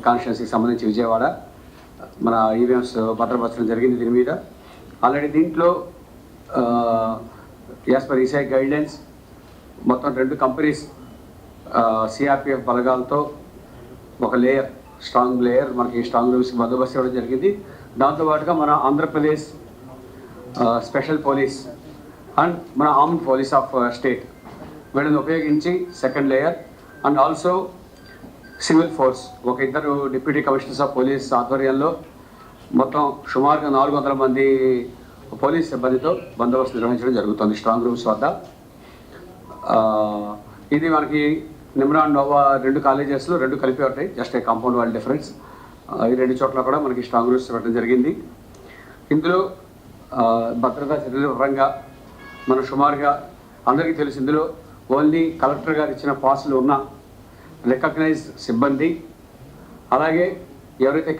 కాన్స్టిట్యున్సీకి సంబంధించి విజయవాడ మన ఈవీఎంస్ భద్రపరచడం జరిగింది. దీని మీద ఆల్రెడీ దీంట్లో యాజ్ పర్ ఈసీఐ గైడ్లైన్స్ మొత్తం 2 కంపెనీస్ సిఆర్పిఎఫ్ బలగాలతో ఒక లేయర్, స్ట్రాంగ్ లేయర్ మనకి స్ట్రాంగ్ రూమ్స్కి బందోబస్తు ఇవ్వడం జరిగింది. దాంతోపాటుగా మన ఆంధ్రప్రదేశ్ స్పెషల్ పోలీస్ అండ్ మన ఆర్మ్డ్ పోలీస్ ఆఫ్ స్టేట్ వీళ్ళని ఉపయోగించి second layer and also civil force ఒక 2 డిప్యూటీ కమిషనర్స్ ఆఫ్ పోలీస్ ఆధ్వర్యంలో మొత్తం సుమారుగా 400 మంది పోలీస్ సిబ్బందితో బందోబస్తు నిర్వహించడం జరుగుతుంది స్ట్రాంగ్ రూమ్స్ వద్ద. ఇది మనకి నిమ్రా నోవా 2 కాలేజెస్లో 2 కలిపి ఉంటాయి, just a compound wall difference. ఈ 2 చోట్ల కూడా మనకి స్ట్రాంగ్ రూమ్స్ పెట్టడం జరిగింది. ఇందులో భద్రతా చర్యల పరంగా మనం సుమారుగా అందరికీ తెలుసు, ఇందులో ఓన్లీ కలెక్టర్ గారు ఇచ్చిన పాసులు ఉన్న రికగ్నైజ్ సిబ్బంది, అలాగే ఎవరైతే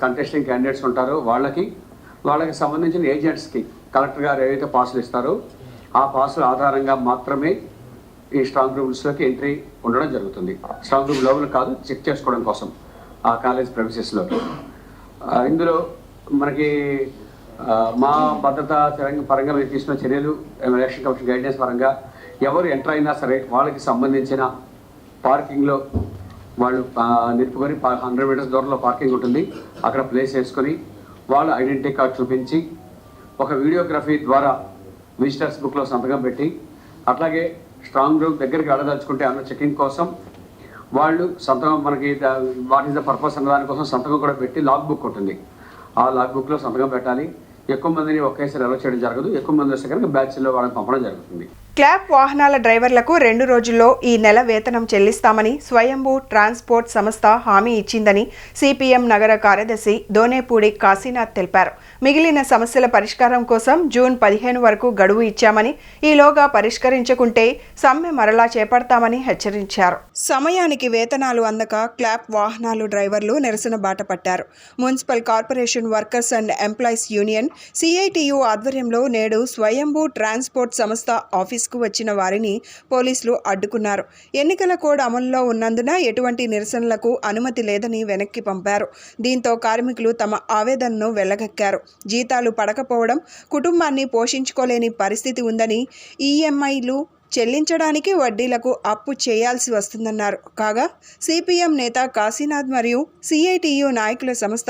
కంటెస్టింగ్ క్యాండిడేట్స్ ఉంటారో వాళ్ళకి సంబంధించిన ఏజెంట్స్కి కలెక్టర్ గారు ఏవైతే పాసులు ఇస్తారో ఆ పాసుల ఆధారంగా మాత్రమే ఈ స్ట్రాంగ్ రూమ్స్లోకి ఎంట్రీ ఉండడం జరుగుతుంది. స్ట్రాంగ్ రూమ్ లోపల కాదు, చెక్ చేసుకోవడం కోసం ఆ కాలేజ్ ప్రెమిసెస్లోకి. ఇందులో మనకి మా భద్రతా పరంగా మేము తీసుకున్న చర్యలు, ఎలక్షన్ కమిషన్ గైడ్లైన్స్ పరంగా ఎవరు ఎంటర్ అయినా సరే వాళ్ళకి సంబంధించిన పార్కింగ్లో వాళ్ళు నిలుపుకొని 100 మీటర్స్ దూరంలో పార్కింగ్ ఉంటుంది, అక్కడ ప్లేస్ వేసుకొని వాళ్ళు ఐడెంటిటీ కార్డ్ చూపించి ఒక వీడియోగ్రఫీ ద్వారా విజిటర్స్ బుక్లో సంతకం పెట్టి, అట్లాగే స్ట్రాంగ్ రూమ్ దగ్గరికి వెళ్ళదలుచుకుంటే అన్న చెకింగ్ కోసం వాళ్ళు సంతకం, మనకి వాట్ ఈస్ ద పర్పస్ అన్న దానికోసం సంతకం కూడా పెట్టి లాగ్ బుక్ ఉంటుంది, ఆ లాగ్ బుక్లో సంతకం పెట్టాలి. ఎక్కువ మందిని ఒకేసారి అలౌ చేయడం జరగదు, ఎక్కువ మంది వస్తే కనుక బ్యాచ్లో వాళ్ళని పంపడం జరుగుతుంది. క్లాప్ వాహనాల డ్రైవర్లకు 2 రోజుల్లో ఈ నెల వేతనం చెల్లిస్తామని స్వయంభూ ట్రాన్స్పోర్ట్ సంస్థ హామీ ఇచ్చిందని సిపిఎం నగర కార్యదర్శి దోనేపూడి కాశీనాథ్ తెలిపారు. మిగిలిన సమస్యల పరిష్కారం కోసం జూన్ 15 వరకు గడువు ఇచ్చామని, ఈలోగా పరిష్కరించకుంటే సమ్మె మరలా చేపడతామని హెచ్చరించారు. సమయానికి వేతనాలు అందక క్లాప్ వాహనాలు డ్రైవర్లు నిరసన బాట పట్టారు. Municipal corporation workers and employees union CITU ఆధ్వర్యంలో నేడు స్వయంభూ ట్రాన్స్పోర్ట్ సంస్థ ఆఫీస్ వచ్చిన వారిని పోలీసులు అడ్డుకున్నారు. ఎన్నికల కోడ్ అమలులో ఉన్నందున ఎటువంటి నిరసనలకు అనుమతి లేదని వెనక్కి పంపారు. దీంతో కార్మికులు తమ ఆవేదనను వెళ్లగక్కారు. జీతాలు పడకపోవడం, కుటుంబాన్ని పోషించుకోలేని పరిస్థితి ఉందని, ఈఎంఐలు చెల్లించడానికి వడ్డీలకు అప్పు చేయాల్సి వస్తుందన్నారు. కాగా సిపిఎం నేత కాశీనాథ్ మరియు సిఐటియు నాయకుల సంస్థ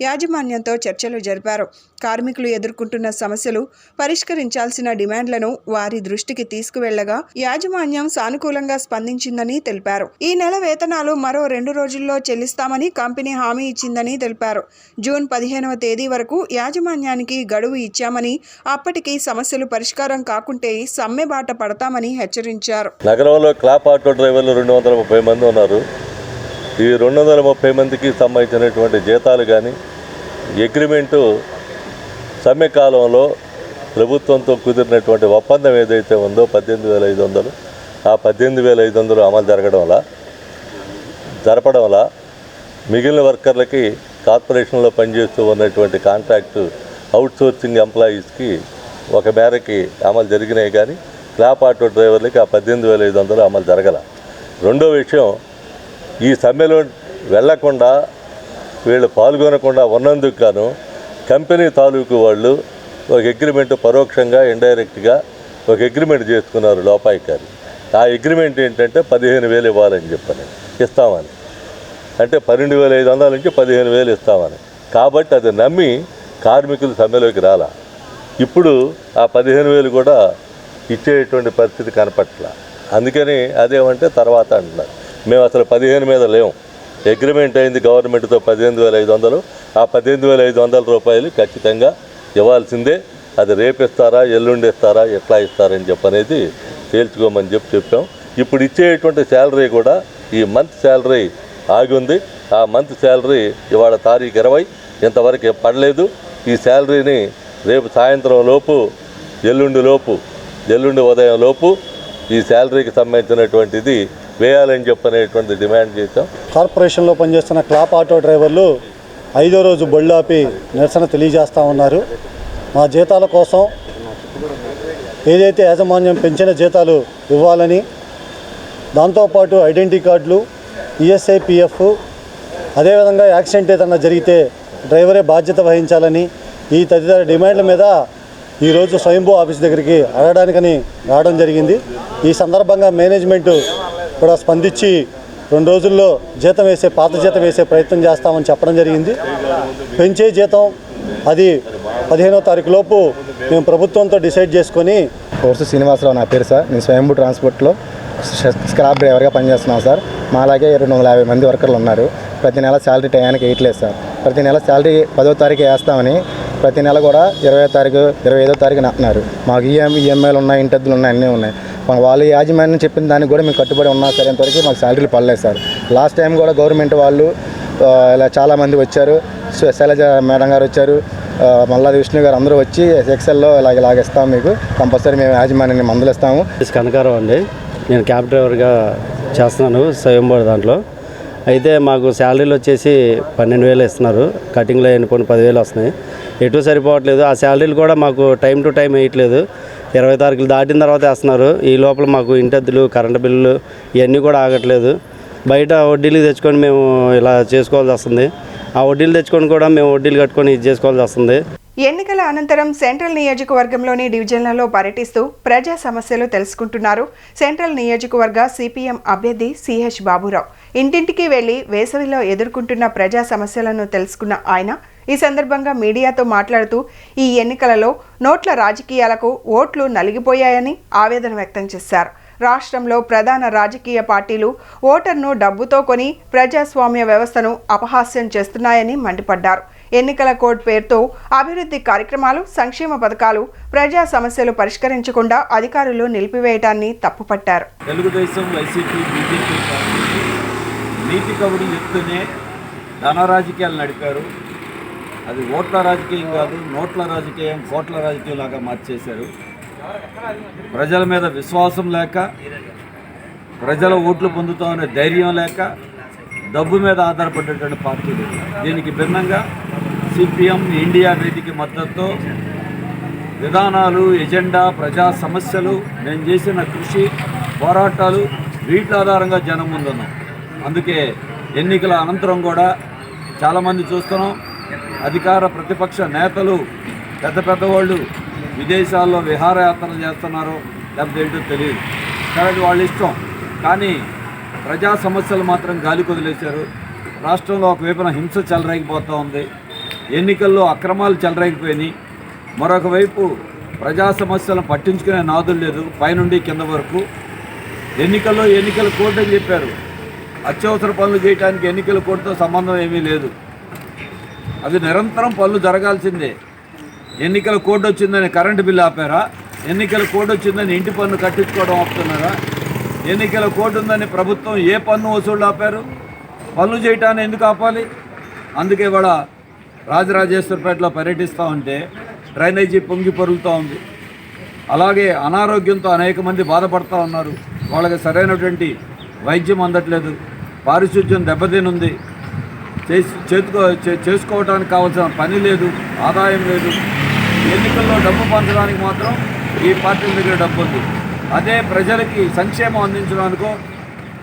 యాజమాన్యంతో చర్చలు జరిపారు. కార్మికులు ఎదుర్కొంటున్న సమస్యలు పరిష్కరించాల్సిన డిమాండ్లను వారి దృష్టికి తీసుకువెళ్లగా యాజమాన్యం సానుకూలంగా స్పందించిందని తెలిపారు. ఈ నెల వేతనాలు మరో 2 రోజుల్లో చెల్లిస్తామని కంపెనీ హామీ ఇచ్చిందని తెలిపారు. జూన్ 15వ తేదీ వరకు యాజమాన్యానికి గడువు ఇచ్చామని, అప్పటికి సమస్యలు పరిష్కారం కాకుంటే సమ్మె బాట పడతామని హెచ్చరించారు. నగరంలో క్లాప్ ఆటో డ్రైవర్లు 230 మంది ఉన్నారు. ఈ 230 మందికి సంబంధించినటువంటి జీతాలు కానీ అగ్రిమెంటు సమ్మె కాలంలో ప్రభుత్వంతో కుదిరినటువంటి ఒప్పందం ఏదైతే ఉందో 18,500, ఆ 18,500 అమలు జరపడం వల్ల మిగిలిన వర్కర్లకి కార్పొరేషన్లో పనిచేస్తూ ఉన్నటువంటి కాంట్రాక్టు అవుట్సోర్సింగ్ ఎంప్లాయీస్కి ఒక మేరకి అమలు జరిగినాయి, కానీ క్లాప్ ఆటో డ్రైవర్లకి ఆ 18,500 అమలు జరగల. రెండో విషయం, ఈ సమ్మెలో వెళ్లకుండా వీళ్ళు పాల్గొనకుండా ఉన్నందుకు గాను కంపెనీ తాలూకు వాళ్ళు ఒక అగ్రిమెంట్ పరోక్షంగా ఇండైరెక్ట్గా ఒక అగ్రిమెంట్ చేసుకున్నారు లోపాయికారి. ఆ అగ్రిమెంట్ ఏంటంటే 15,000 ఇవ్వాలని చెప్పని, ఇస్తామని, అంటే 12,500 నుంచి 15,000 ఇస్తామని. కాబట్టి అది నమ్మి కార్మికులు సమ్మెలోకి రాలా. ఇప్పుడు ఆ 15,000 కూడా ఇచ్చేటువంటి పరిస్థితి కనపట్ల. అందుకని అదేమంటే తర్వాత అంటున్నారు, మేము అసలు 15 మీద లేము, అగ్రిమెంట్ అయింది గవర్నమెంట్తో 18,500, ఆ 18,500 రూపాయలు ఖచ్చితంగా ఇవ్వాల్సిందే. అది రేపిస్తారా, ఎల్లుండి ఇస్తారా, ఎట్లా ఇస్తారని చెప్పనేది తేల్చుకోమని చెప్పాం. ఇప్పుడు ఇచ్చేటువంటి శాలరీ కూడా ఈ మంత్ శాలరీ ఆగి ఉంది. ఆ మంత్ శాలరీ ఇవాళ తారీఖు 20, ఇంతవరకు పడలేదు. ఈ శాలరీని రేపు సాయంత్రం లోపు, ఎల్లుండి ఉదయం లోపు ఈ శాలరీకి సంబంధించినటువంటిది వేయాలని చెప్పనేటువంటి డిమాండ్ చేశాం. కార్పొరేషన్లో పనిచేస్తున్న క్లాప్ ఆటో డ్రైవర్లు 5వ రోజు బళ్ళు ఆపి నిరసన తెలియజేస్తూ ఉన్నారు. మా జీతాల కోసం, ఏదైతే యాజమాన్యం పెంచిన జీతాలు ఇవ్వాలని, దాంతోపాటు ఐడెంటిటీ కార్డులు, ఈఎస్ఐ, పిఎఫ్, అదేవిధంగా యాక్సిడెంట్ ఏదన్నా జరిగితే డ్రైవరే బాధ్యత వహించాలని, ఈ తదితర డిమాండ్ల మీద ఈరోజు స్వయంభూ ఆఫీస్ దగ్గరికి అడగడానికని రావడం జరిగింది. ఈ సందర్భంగా మేనేజ్మెంట్ కూడా స్పందించి 2 రోజుల్లో పాత జీతం వేసే ప్రయత్నం చేస్తామని చెప్పడం జరిగింది. పెంచే జీతం అది 15వ తారీఖు లోపు మేము ప్రభుత్వంతో డిసైడ్ చేసుకొని. కోర్సు శ్రీనివాసరావు నా పేరు సార్. నేను స్వయంభూ ట్రాన్స్పోర్ట్లో స్క్రాప్ డ్రైవర్గా పనిచేస్తున్నాను సార్. మా అలాగే 250 మంది వర్కర్లు ఉన్నారు. ప్రతి నెల శాలరీ టయానికి వేయట్లేదు సార్. ప్రతి నెల శాలరీ 10వ తారీఖు వేస్తామని ప్రతి నెల కూడా 20వ తారీఖు 25వ తారీఖున అంటున్నారు. మాకు ఈఎంఐలు ఉన్నాయి, ఇంటద్దులు ఉన్నాయి, అన్నీ ఉన్నాయి. వాళ్ళు యాజమాన్యం చెప్పిన దానికి కూడా మేము కట్టుబడి ఉన్నా సరే ఇంతవరకు మాకు శాలరీలు పడలేదు సార్. లాస్ట్ టైం కూడా గవర్నమెంట్ వాళ్ళు ఇలా చాలామంది వచ్చారు. శైలజ మేడం గారు వచ్చారు, మల్లాది విష్ణు గారు, అందరూ వచ్చి ఎక్సెల్లో ఇలాగిస్తాము, మీకు కంపల్సరీ మేము యాజమాన్యాన్ని మందులు ఇస్తాము. కనకారావు అండి, నేను క్యాబ్ డ్రైవర్గా చేస్తున్నాను స్వయంభూ దాంట్లో. అయితే మాకు శాలరీలు వచ్చేసి 12,000 ఇస్తున్నారు. కటింగ్లో ఎన్నుకొని 10,000 వస్తున్నాయి. ఎటు సరిపోవట్లేదు. ఆ శాలరీలు కూడా మాకు టైం టు టైం వేయట్లేదు. 20 తారీఖులు దాటిన తర్వాత వేస్తున్నారు. ఈ లోపల మాకు ఇంటద్దులు, కరెంటు బిల్లులు ఇవన్నీ కూడా ఆగట్లేదు. బయట వడ్డీలు తెచ్చుకొని మేము ఇలా చేసుకోవాల్సి వస్తుంది. ఆ వడ్డీలు తెచ్చుకొని కూడా మేము వడ్డీలు కట్టుకొని ఇది చేసుకోవాల్సి వస్తుంది. ఎన్నికల అనంతరం సెంట్రల్ నియోజకవర్గంలోని డివిజన్లలో పర్యటిస్తూ ప్రజా సమస్యలు తెలుసుకుంటున్నారు సెంట్రల్ నియోజకవర్గ సిపిఎం అభ్యర్థి సిహెచ్ బాబురావు. ఇంటింటికి వెళ్లి వేసవిలో ఎదుర్కొంటున్న ప్రజా సమస్యలను తెలుసుకున్న ఆయన ఈ సందర్భంగా మీడియాతో మాట్లాడుతూ ఈ ఎన్నికలలో నోట్ల రాజకీయాలకు ఓట్లు నలిగిపోయాయని ఆవేదన వ్యక్తం చేశారు. రాష్ట్రంలో ప్రధాన రాజకీయ పార్టీలు ఓటర్ను డబ్బుతో కొని ప్రజాస్వామ్య వ్యవస్థను అపహాస్యం చేస్తున్నాయని మండిపడ్డారు. ఎన్నికల కోడ్ పేరుతో అభివృద్ధి కార్యక్రమాలు, సంక్షేమ పథకాలు, ప్రజా సమస్యలు పరిష్కరించకుండా అధికారులు నిలిపివేయటాన్ని తప్పుపట్టారు. తెలుగుదేశం, వైసీపీ, బీజేపీ నీతి కబుర్లు చెప్తూనే ధన రాజకీయాలు నడిపారు. అది ఓట్ల రాజకీయం కాదు, నోట్ల రాజకీయం, కోట్ల రాజకీయం లాగా మార్చేశారు. ప్రజల మీద విశ్వాసం లేక, ప్రజల ఓట్లు పొందుతామనే ధైర్యం లేక డబ్బు మీద ఆధారపడేటువంటి పార్టీలు. దీనికి భిన్నంగా సిపిఎం ఇండియా వేదిక మద్దతుతో విధానాలు, ఎజెండా, ప్రజా సమస్యలు, నేను చేసిన కృషి, పోరాటాలు వీటి ఆధారంగా జనం ముందున్నాం. అందుకే ఎన్నికల అనంతరం కూడా చాలామంది చూస్తున్నాం, అధికార ప్రతిపక్ష నేతలు, పెద్ద వాళ్ళు విదేశాల్లో విహారయాత్రలు చేస్తున్నారు, లేకపోతే ఏంటో తెలియదు. సరే అది వాళ్ళ ఇష్టం. కానీ ప్రజా సమస్యలు మాత్రం గాలి కొదిలేశారు. రాష్ట్రంలో ఒకవైపున హింస చెలరేగిపోతూ ఉంది, ఎన్నికల్లో అక్రమాలు చెలరేగిపోయినాయి. మరొక వైపు ప్రజా సమస్యలను పట్టించుకునే నాదులు లేదు, పైనుండి కింద వరకు. ఎన్నికల కోడ్ అని చెప్పారు. అత్యవసర పనులు చేయడానికి ఎన్నికల కోడ్తో సంబంధం ఏమీ లేదు. అది నిరంతరం పనులు జరగాల్సిందే. ఎన్నికల కోడ్ వచ్చిందని కరెంటు బిల్లు ఆపారా? ఎన్నికల కోడ్ వచ్చిందని ఇంటి పన్ను కట్టించుకోవడం ఆపుతున్నారా? ఎన్నికల కోడ్ ఉందని ప్రభుత్వం ఏ పన్ను వసూళ్ళు ఆపారు? పనులు చేయటాన్ని ఎందుకు ఆపాలి? అందుకే ఇవాళ రాజరాజేశ్వరపేటలో పర్యటిస్తూ ఉంటే డ్రైనేజీ పొంగి పొరుగుతూ ఉంది. అలాగే అనారోగ్యంతో అనేక మంది బాధపడుతూ ఉన్నారు. వాళ్ళకి సరైనటువంటి వైద్యం అందట్లేదు, పారిశుద్ధ్యం దెబ్బతినుంది, చేసుకోవడానికి కావాల్సిన పని లేదు, ఆదాయం లేదు. ఎన్నికల్లో డబ్బు పంచడానికి మాత్రం ఈ పార్టీల దగ్గర డబ్బు ఉంది. అదే ప్రజలకి సంక్షేమం అందించడానికో,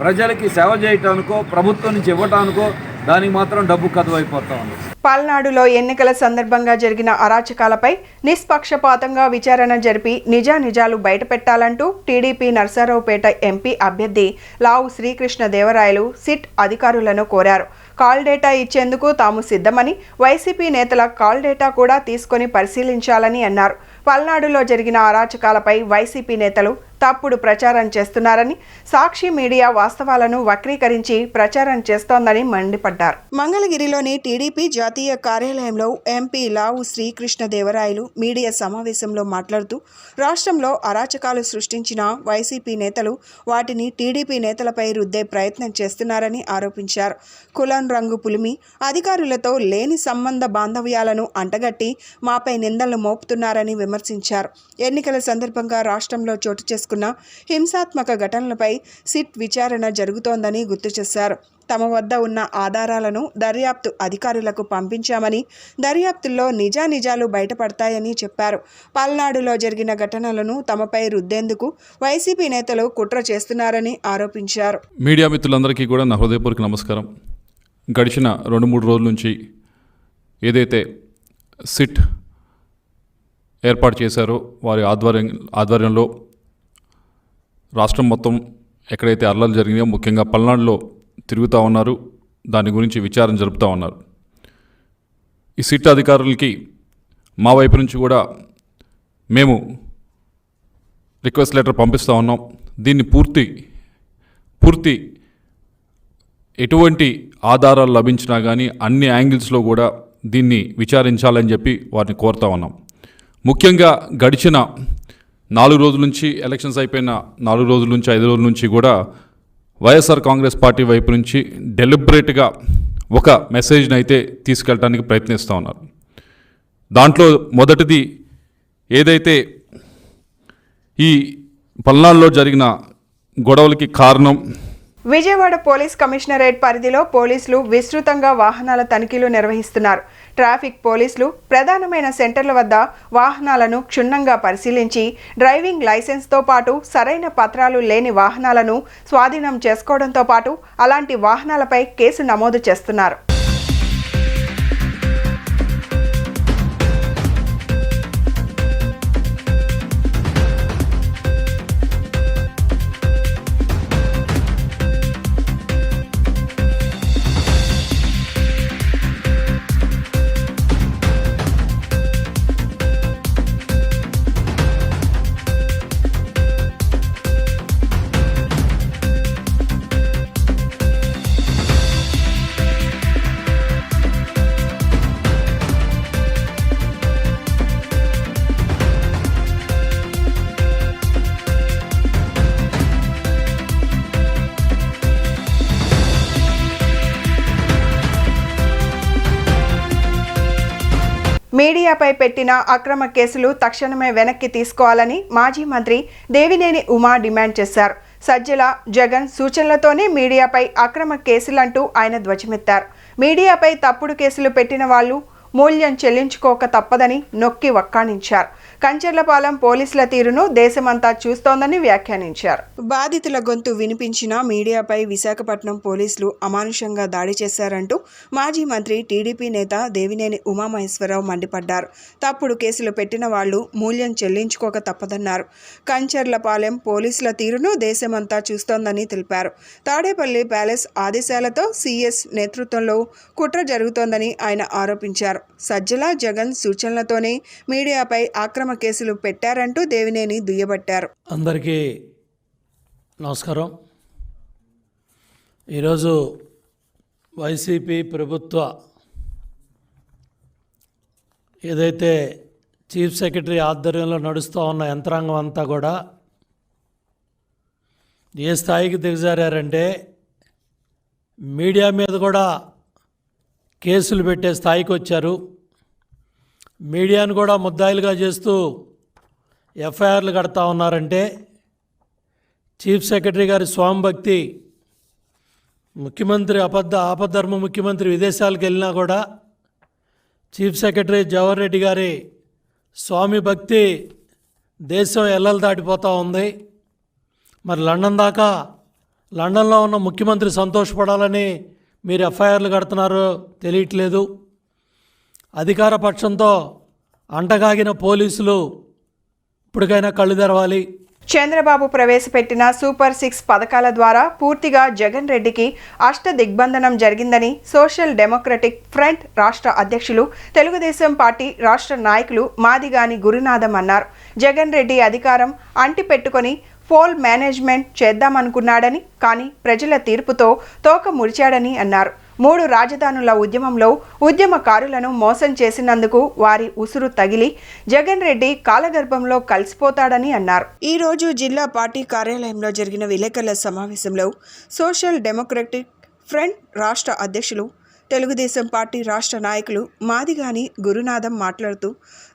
ప్రజలకి సేవ చేయటానికో, ప్రభుత్వం నుంచి ఇవ్వటానికో దానికి మాత్రం డబ్బు కదువైపోతా ఉంది. పల్నాడులో ఎన్నికల సందర్భంగా జరిగిన అరాచకాలపై నిష్పక్షపాతంగా విచారణ జరిపి నిజానిజాలు బయటపెట్టాలంటూ టీడీపీ నర్సారావుపేట ఎంపీ అభ్యర్థి లావు శ్రీకృష్ణదేవరాయలు సిట్ అధికారులను కోరారు. కాల్ డేటా ఇచ్చేందుకు తాము సిద్ధమని, వైసీపీ నేతల కాల్ డేటా కూడా తీసుకొని పరిశీలించాలని అన్నారు. పల్నాడులో జరిగిన అరాచకాలపై వైసీపీ నేతలు తప్పుడు ప్రచారం చేస్తున్నారని, సాక్షి మీడియా వాస్తవాలను వక్రీకరించి ప్రచారం చేస్తోందని మండిపడ్డారు. మంగళగిరిలోని టీడీపీ జాతీయ కార్యాలయంలో ఎంపీ లావు శ్రీకృష్ణదేవరాయలు మీడియా సమావేశంలో మాట్లాడుతూ, రాష్ట్రంలో అరాచకాలు సృష్టించిన వైసీపీ నేతలు వాటిని టీడీపీ నేతలపై రుద్దే ప్రయత్నం చేస్తున్నారని ఆరోపించారు. కులం రంగు పులిమి అధికారులతో లేని సంబంధ బాంధవ్యాలను అంటగట్టి మాపై నిందలు మోపుతున్నారని విమర్శించారు. ఎన్నికల సందర్భంగా రాష్ట్రంలో చోటు చేసుకున్న హింసాత్మక ఘటనలపై సిట్ విచారణ జరుగుతోందని గుర్తు చేశారు. తమ వద్ద ఉన్న ఆధారాలను దర్యాప్తు అధికారులకు పంపించామని, దర్యాప్తుల్లో నిజానిజాలు బయటపడతాయని చెప్పారు. పల్నాడులో జరిగిన ఘటనలను తమపై రుద్దేందుకు వైసీపీ నేతలు కుట్ర చేస్తున్నారని ఆరోపించారు. మీడియా మిత్రులందరికీ కూడా నా హృదయపూర్వక నమస్కారం. గడిచిన 2-3 రోజుల నుంచి ఏదైతే సిట్ ఏర్పాటు చేశారో వారి ఆధ్వర్యంలో రాష్ట్రం మొత్తం ఎక్కడైతే అల్లర్లు జరిగినాయో ముఖ్యంగా పల్నాడులో తిరుగుతూ ఉన్నారు. దాని గురించి విచారణ జరుపుతూ ఉన్నారు. ఈ సిట్ అధికారులకి మా వైపు నుంచి కూడా మేము రిక్వెస్ట్ లెటర్ పంపిస్తూ ఉన్నాం. దీన్ని పూర్తి ఎటువంటి ఆధారాలు లభించినా కానీ అన్ని యాంగిల్స్లో కూడా దీన్ని విచారించాలని చెప్పి వారిని కోరుతా ఉన్నాం. ముఖ్యంగా గడిచిన 4 రోజుల నుంచి, ఎలక్షన్స్ అయిపోయిన 4 రోజుల నుంచి 5 రోజుల నుంచి కూడా వైఎస్ఆర్ కాంగ్రెస్ పార్టీ వైపు నుంచి డెలిబరేట్గా ఒక మెసేజ్ని అయితే తీసుకెళ్ళడానికి ప్రయత్నిస్తూ ఉన్నారు. దాంట్లో మొదటిది ఏదైతే ఈ పల్నాడులో జరిగిన గొడవలకి కారణం, విజయవాడ పోలీస్ కమిషనరేట్ పరిధిలో పోలీసులు విస్తృతంగా వాహనాల తనిఖీలు నిర్వహిస్తున్నారు. ట్రాఫిక్ పోలీసులు ప్రధానమైన సెంటర్ల వద్ద వాహనాలను క్షుణ్ణంగా పరిశీలించి డ్రైవింగ్ లైసెన్స్తో పాటు సరైన పత్రాలు లేని వాహనాలను స్వాధీనం చేసుకోవడంతో పాటు అలాంటి వాహనాలపై కేసు నమోదు చేస్తున్నారు. మీడియాపై పెట్టిన అక్రమ కేసులు తక్షణమే వెనక్కి తీసుకోవాలని మాజీ మంత్రి దేవినేని ఉమా డిమాండ్ చేశారు. సజ్జల, జగన్ సూచనలతోనే మీడియాపై అక్రమ కేసులంటూ ఆయన ధ్వజమెత్తారు. మీడియాపై తప్పుడు కేసులు పెట్టిన వాళ్ళు మూల్యం చెల్లించుకోక తప్పదని నొక్కి వక్కాణించారు. కంచర్లపాలెం పోలీసుల తీరును దేశమంతా చూస్తోందని వ్యాఖ్యానించారు. బాధితుల గొంతు వినిపించిన మీడియాపై విశాఖపట్నం పోలీసులు అమానుషంగా దాడి చేశారంటూ మాజీ మంత్రి టీడీపీ నేత దేవినేని ఉమామహేశ్వరరావు మండిపడ్డారు. తప్పుడు కేసులు పెట్టిన వాళ్లు మూల్యం చెల్లించుకోక తప్పదన్నారు. కంచర్లపాలెం పోలీసుల తీరును దేశమంతా చూస్తోందని తెలిపారు. తాడేపల్లి ప్యాలెస్ ఆదేశాలతో సీఎస్ నేతృత్వంలో కుట్ర జరుగుతోందని ఆయన ఆరోపించారు. సజ్జల జగన్ సూచనలతోనే మీడియాపై అక్రమ కేసులు పెట్టారంటూ దేవినేని దుయ్యబట్టారు. అందరికీ నమస్కారం. ఈరోజు వైసీపీ ప్రభుత్వ ఏదైతే చీఫ్ సెక్రటరీ ఆధ్వర్యంలో నడుస్తూ ఉన్న యంత్రాంగం అంతా కూడా ఏ స్థాయికి దిగజారంటే మీడియా మీద కూడా కేసులు పెట్టే స్థాయికి వచ్చారు. మీడియాను కూడా ముద్దాయిలుగా చేస్తూ ఎఫ్ఐఆర్లు కడతా ఉన్నారంటే చీఫ్ సెక్రటరీ గారి స్వామిభక్తి, ముఖ్యమంత్రి ఆపద్ధర్మ ముఖ్యమంత్రి విదేశాలకు వెళ్ళినా కూడా చీఫ్ సెక్రటరీ జవహర్ రెడ్డి గారి స్వామి భక్తి దేశం ఎల్లలు దాటిపోతూ ఉంది. మరి లండన్లో ఉన్న ముఖ్యమంత్రి సంతోషపడాలని మీరు ఎఫ్ఐఆర్లు కడుతున్నారో తెలియట్లేదు. అధికార పక్షంతో అంటగాగిన పోలీసులు ఇప్పటికైనా కళ్ళు తెరవాలి. చంద్రబాబు ప్రవేశపెట్టిన సూపర్ 6 పథకాల ద్వారా పూర్తిగా జగన్ రెడ్డికి అష్టదిగ్బంధనం జరిగిందని సోషల్ డెమోక్రటిక్ ఫ్రంట్ రాష్ట్ర అధ్యక్షులు, తెలుగుదేశం పార్టీ రాష్ట్ర నాయకులు మాదిగాని గురునాథం అన్నారు. జగన్ రెడ్డి అధికారం అంటిపెట్టుకొని పోల్ మేనేజ్మెంట్ చేద్దామనుకున్నాడని, కానీ ప్రజల తీర్పుతో తోక ముడిచాడని అన్నారు. 3 రాజధానుల ఉద్యమంలో ఉద్యమకారులను మోసం చేసినందుకు వారి ఉసురు తగిలి జగన్ రెడ్డి కాలగర్భంలో కలిసిపోతాడని అన్నారు. ఈ రోజు జిల్లా పార్టీ కార్యాలయంలో జరిగిన విలేకరుల సమావేశంలో సోషల్ డెమోక్రటిక్ ఫ్రంట్ రాష్ట్ర అధ్యక్షులు, తెలుగుదేశం పార్టీ రాష్ట్ర నాయకులు మాదిగాని గురునాథం మాట్లాడుతూ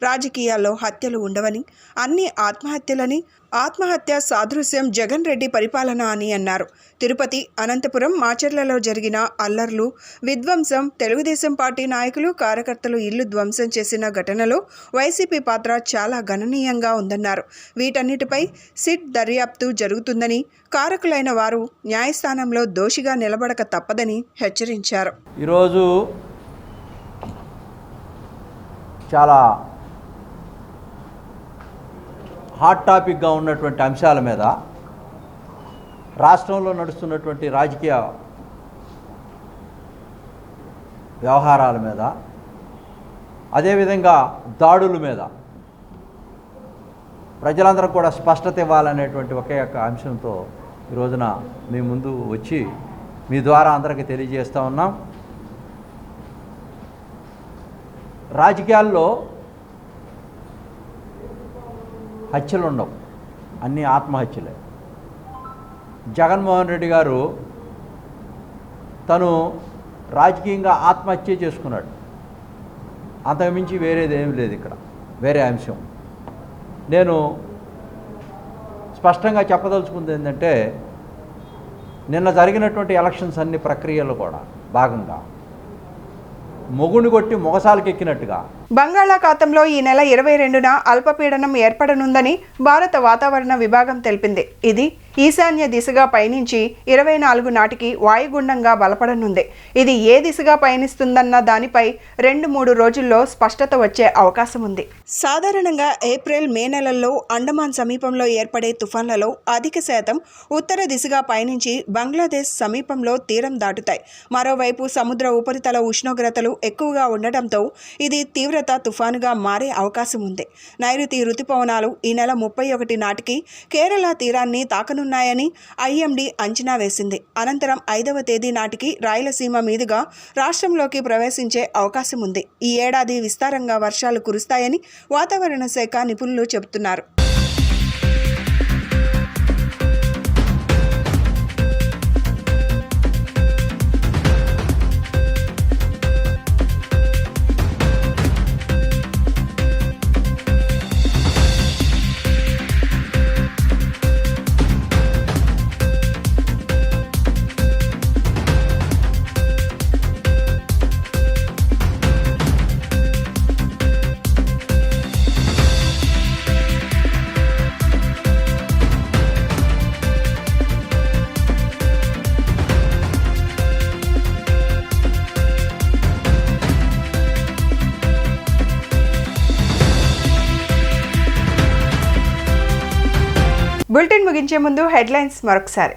రాజకీయాల్లో హత్యలు ఉండవని, అన్ని ఆత్మహత్యలని, ఆత్మహత్య సాదృశ్యం జగన్ రెడ్డి పరిపాలన అని అన్నారు. తిరుపతి, అనంతపురం, మాచర్లలో జరిగిన అల్లర్లు, విధ్వంసం, తెలుగుదేశం పార్టీ నాయకులు, కార్యకర్తలు ఇల్లు ధ్వంసం చేసిన ఘటనలో వైసీపీ పాత్ర చాలా గణనీయంగా ఉందన్నారు. వీటన్నిటిపై సిట్ దర్యాప్తు జరుగుతుందని, కారకులైన వారు న్యాయస్థానంలో దోషిగా నిలబడక తప్పదని హెచ్చరించారు. ఈరోజు చాలా హాట్ టాపిక్గా ఉన్నటువంటి అంశాల మీద, రాష్ట్రంలో నడుస్తున్నటువంటి రాజకీయ వ్యవహారాల మీద, అదేవిధంగా దాడుల మీద ప్రజలందరూ కూడా స్పష్టత ఇవ్వాలనేటువంటి ఒకే ఒక అంశంతో ఈ రోజున మీ ముందు వచ్చి మీ ద్వారా అందరికీ తెలియజేస్తూ ఉన్నాం. రాజకీయాల్లో హత్యలు ఉండవు, అన్నీ ఆత్మహత్యలే. జగన్మోహన్ రెడ్డి గారు తను రాజకీయంగా ఆత్మహత్య చేసుకున్నాడు. అంతకుమించి వేరేది ఏమీ లేదు. ఇక్కడ వేరే అంశం నేను స్పష్టంగా చెప్పదలుచుకుంది ఏంటంటే, నిన్న జరిగినటువంటి ఎలక్షన్స్ అన్ని ప్రక్రియలు కూడా భాగంగా మొగుని కొట్టి మొగసాలకు ఎక్కినట్టుగా బంగాళాఖాతంలో ఈ నెల 22న అల్పపీడనం ఏర్పడనుందని భారత వాతావరణ విభాగం తెలిపింది. ఇది ఈశాన్య దిశగా పయనించి 24 నాటికి వాయుగుండంగా బలపడనుంది. ఇది ఏ దిశగా పయనిస్తుందన్న దానిపై 2-3 రోజుల్లో స్పష్టత వచ్చే అవకాశం ఉంది. సాధారణంగా ఏప్రిల్, మే నెలల్లో అండమాన్ సమీపంలో ఏర్పడే తుఫాన్లలో అధిక శాతం ఉత్తర దిశగా పయనించి బంగ్లాదేశ్ సమీపంలో తీరం దాటుతాయి. మరోవైపు సముద్ర ఉపరితల ఉష్ణోగ్రతలు ఎక్కువగా ఉండటంతో ఇది తీవ్రత తుఫానుగా మారే అవకాశం ఉంది. నైరుతి రుతుపవనాలు ఈ నెల 31 నాటికి కేరళ తీరాన్ని తాకనున్నాయని ఐఎండీ అంచనా వేసింది. అనంతరం 5వ తేదీ నాటికి రాయలసీమ మీదుగా రాష్ట్రంలోకి ప్రవేశించే అవకాశం ఉంది. ఈ ఏడాది విస్తారంగా వర్షాలు కురుస్తాయని వాతావరణ శాఖ నిపుణులు చెబుతున్నారు. బులెటిన్ ముగించే ముందు హెడ్లైన్స్ మరొకసారి.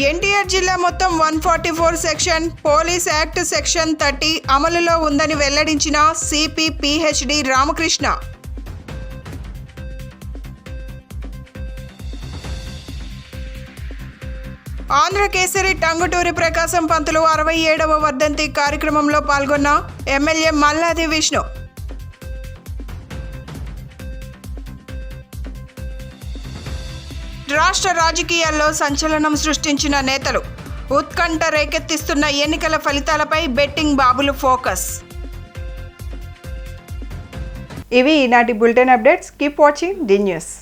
ఎన్టీఆర్ జిల్లా మొత్తం 144 సెక్షన్ పోలీస్ యాక్ట్ సెక్షన్ 30 అమలులో ఉందని వెల్లడించిన సిపి పిహెచ్డి రామకృష్ణ. ఆంధ్రకేసరి టంగుటూరి ప్రకాశం పంతులు 67వ వర్ధంతి కార్యక్రమంలో పాల్గొన్న ఎమ్మెల్యే మల్లాది విష్ణు. రాష్ట్ర రాజకీయాల్లో సంచలనం సృష్టించిన నేతలు, ఉత్కంఠ రేకెత్తిస్తున్న ఎన్నికల ఫలితాలపై బెట్టింగ్ బాబులు ఫోకస్. ఇవి ఈనాటి bulletin updates. Keep watching the news.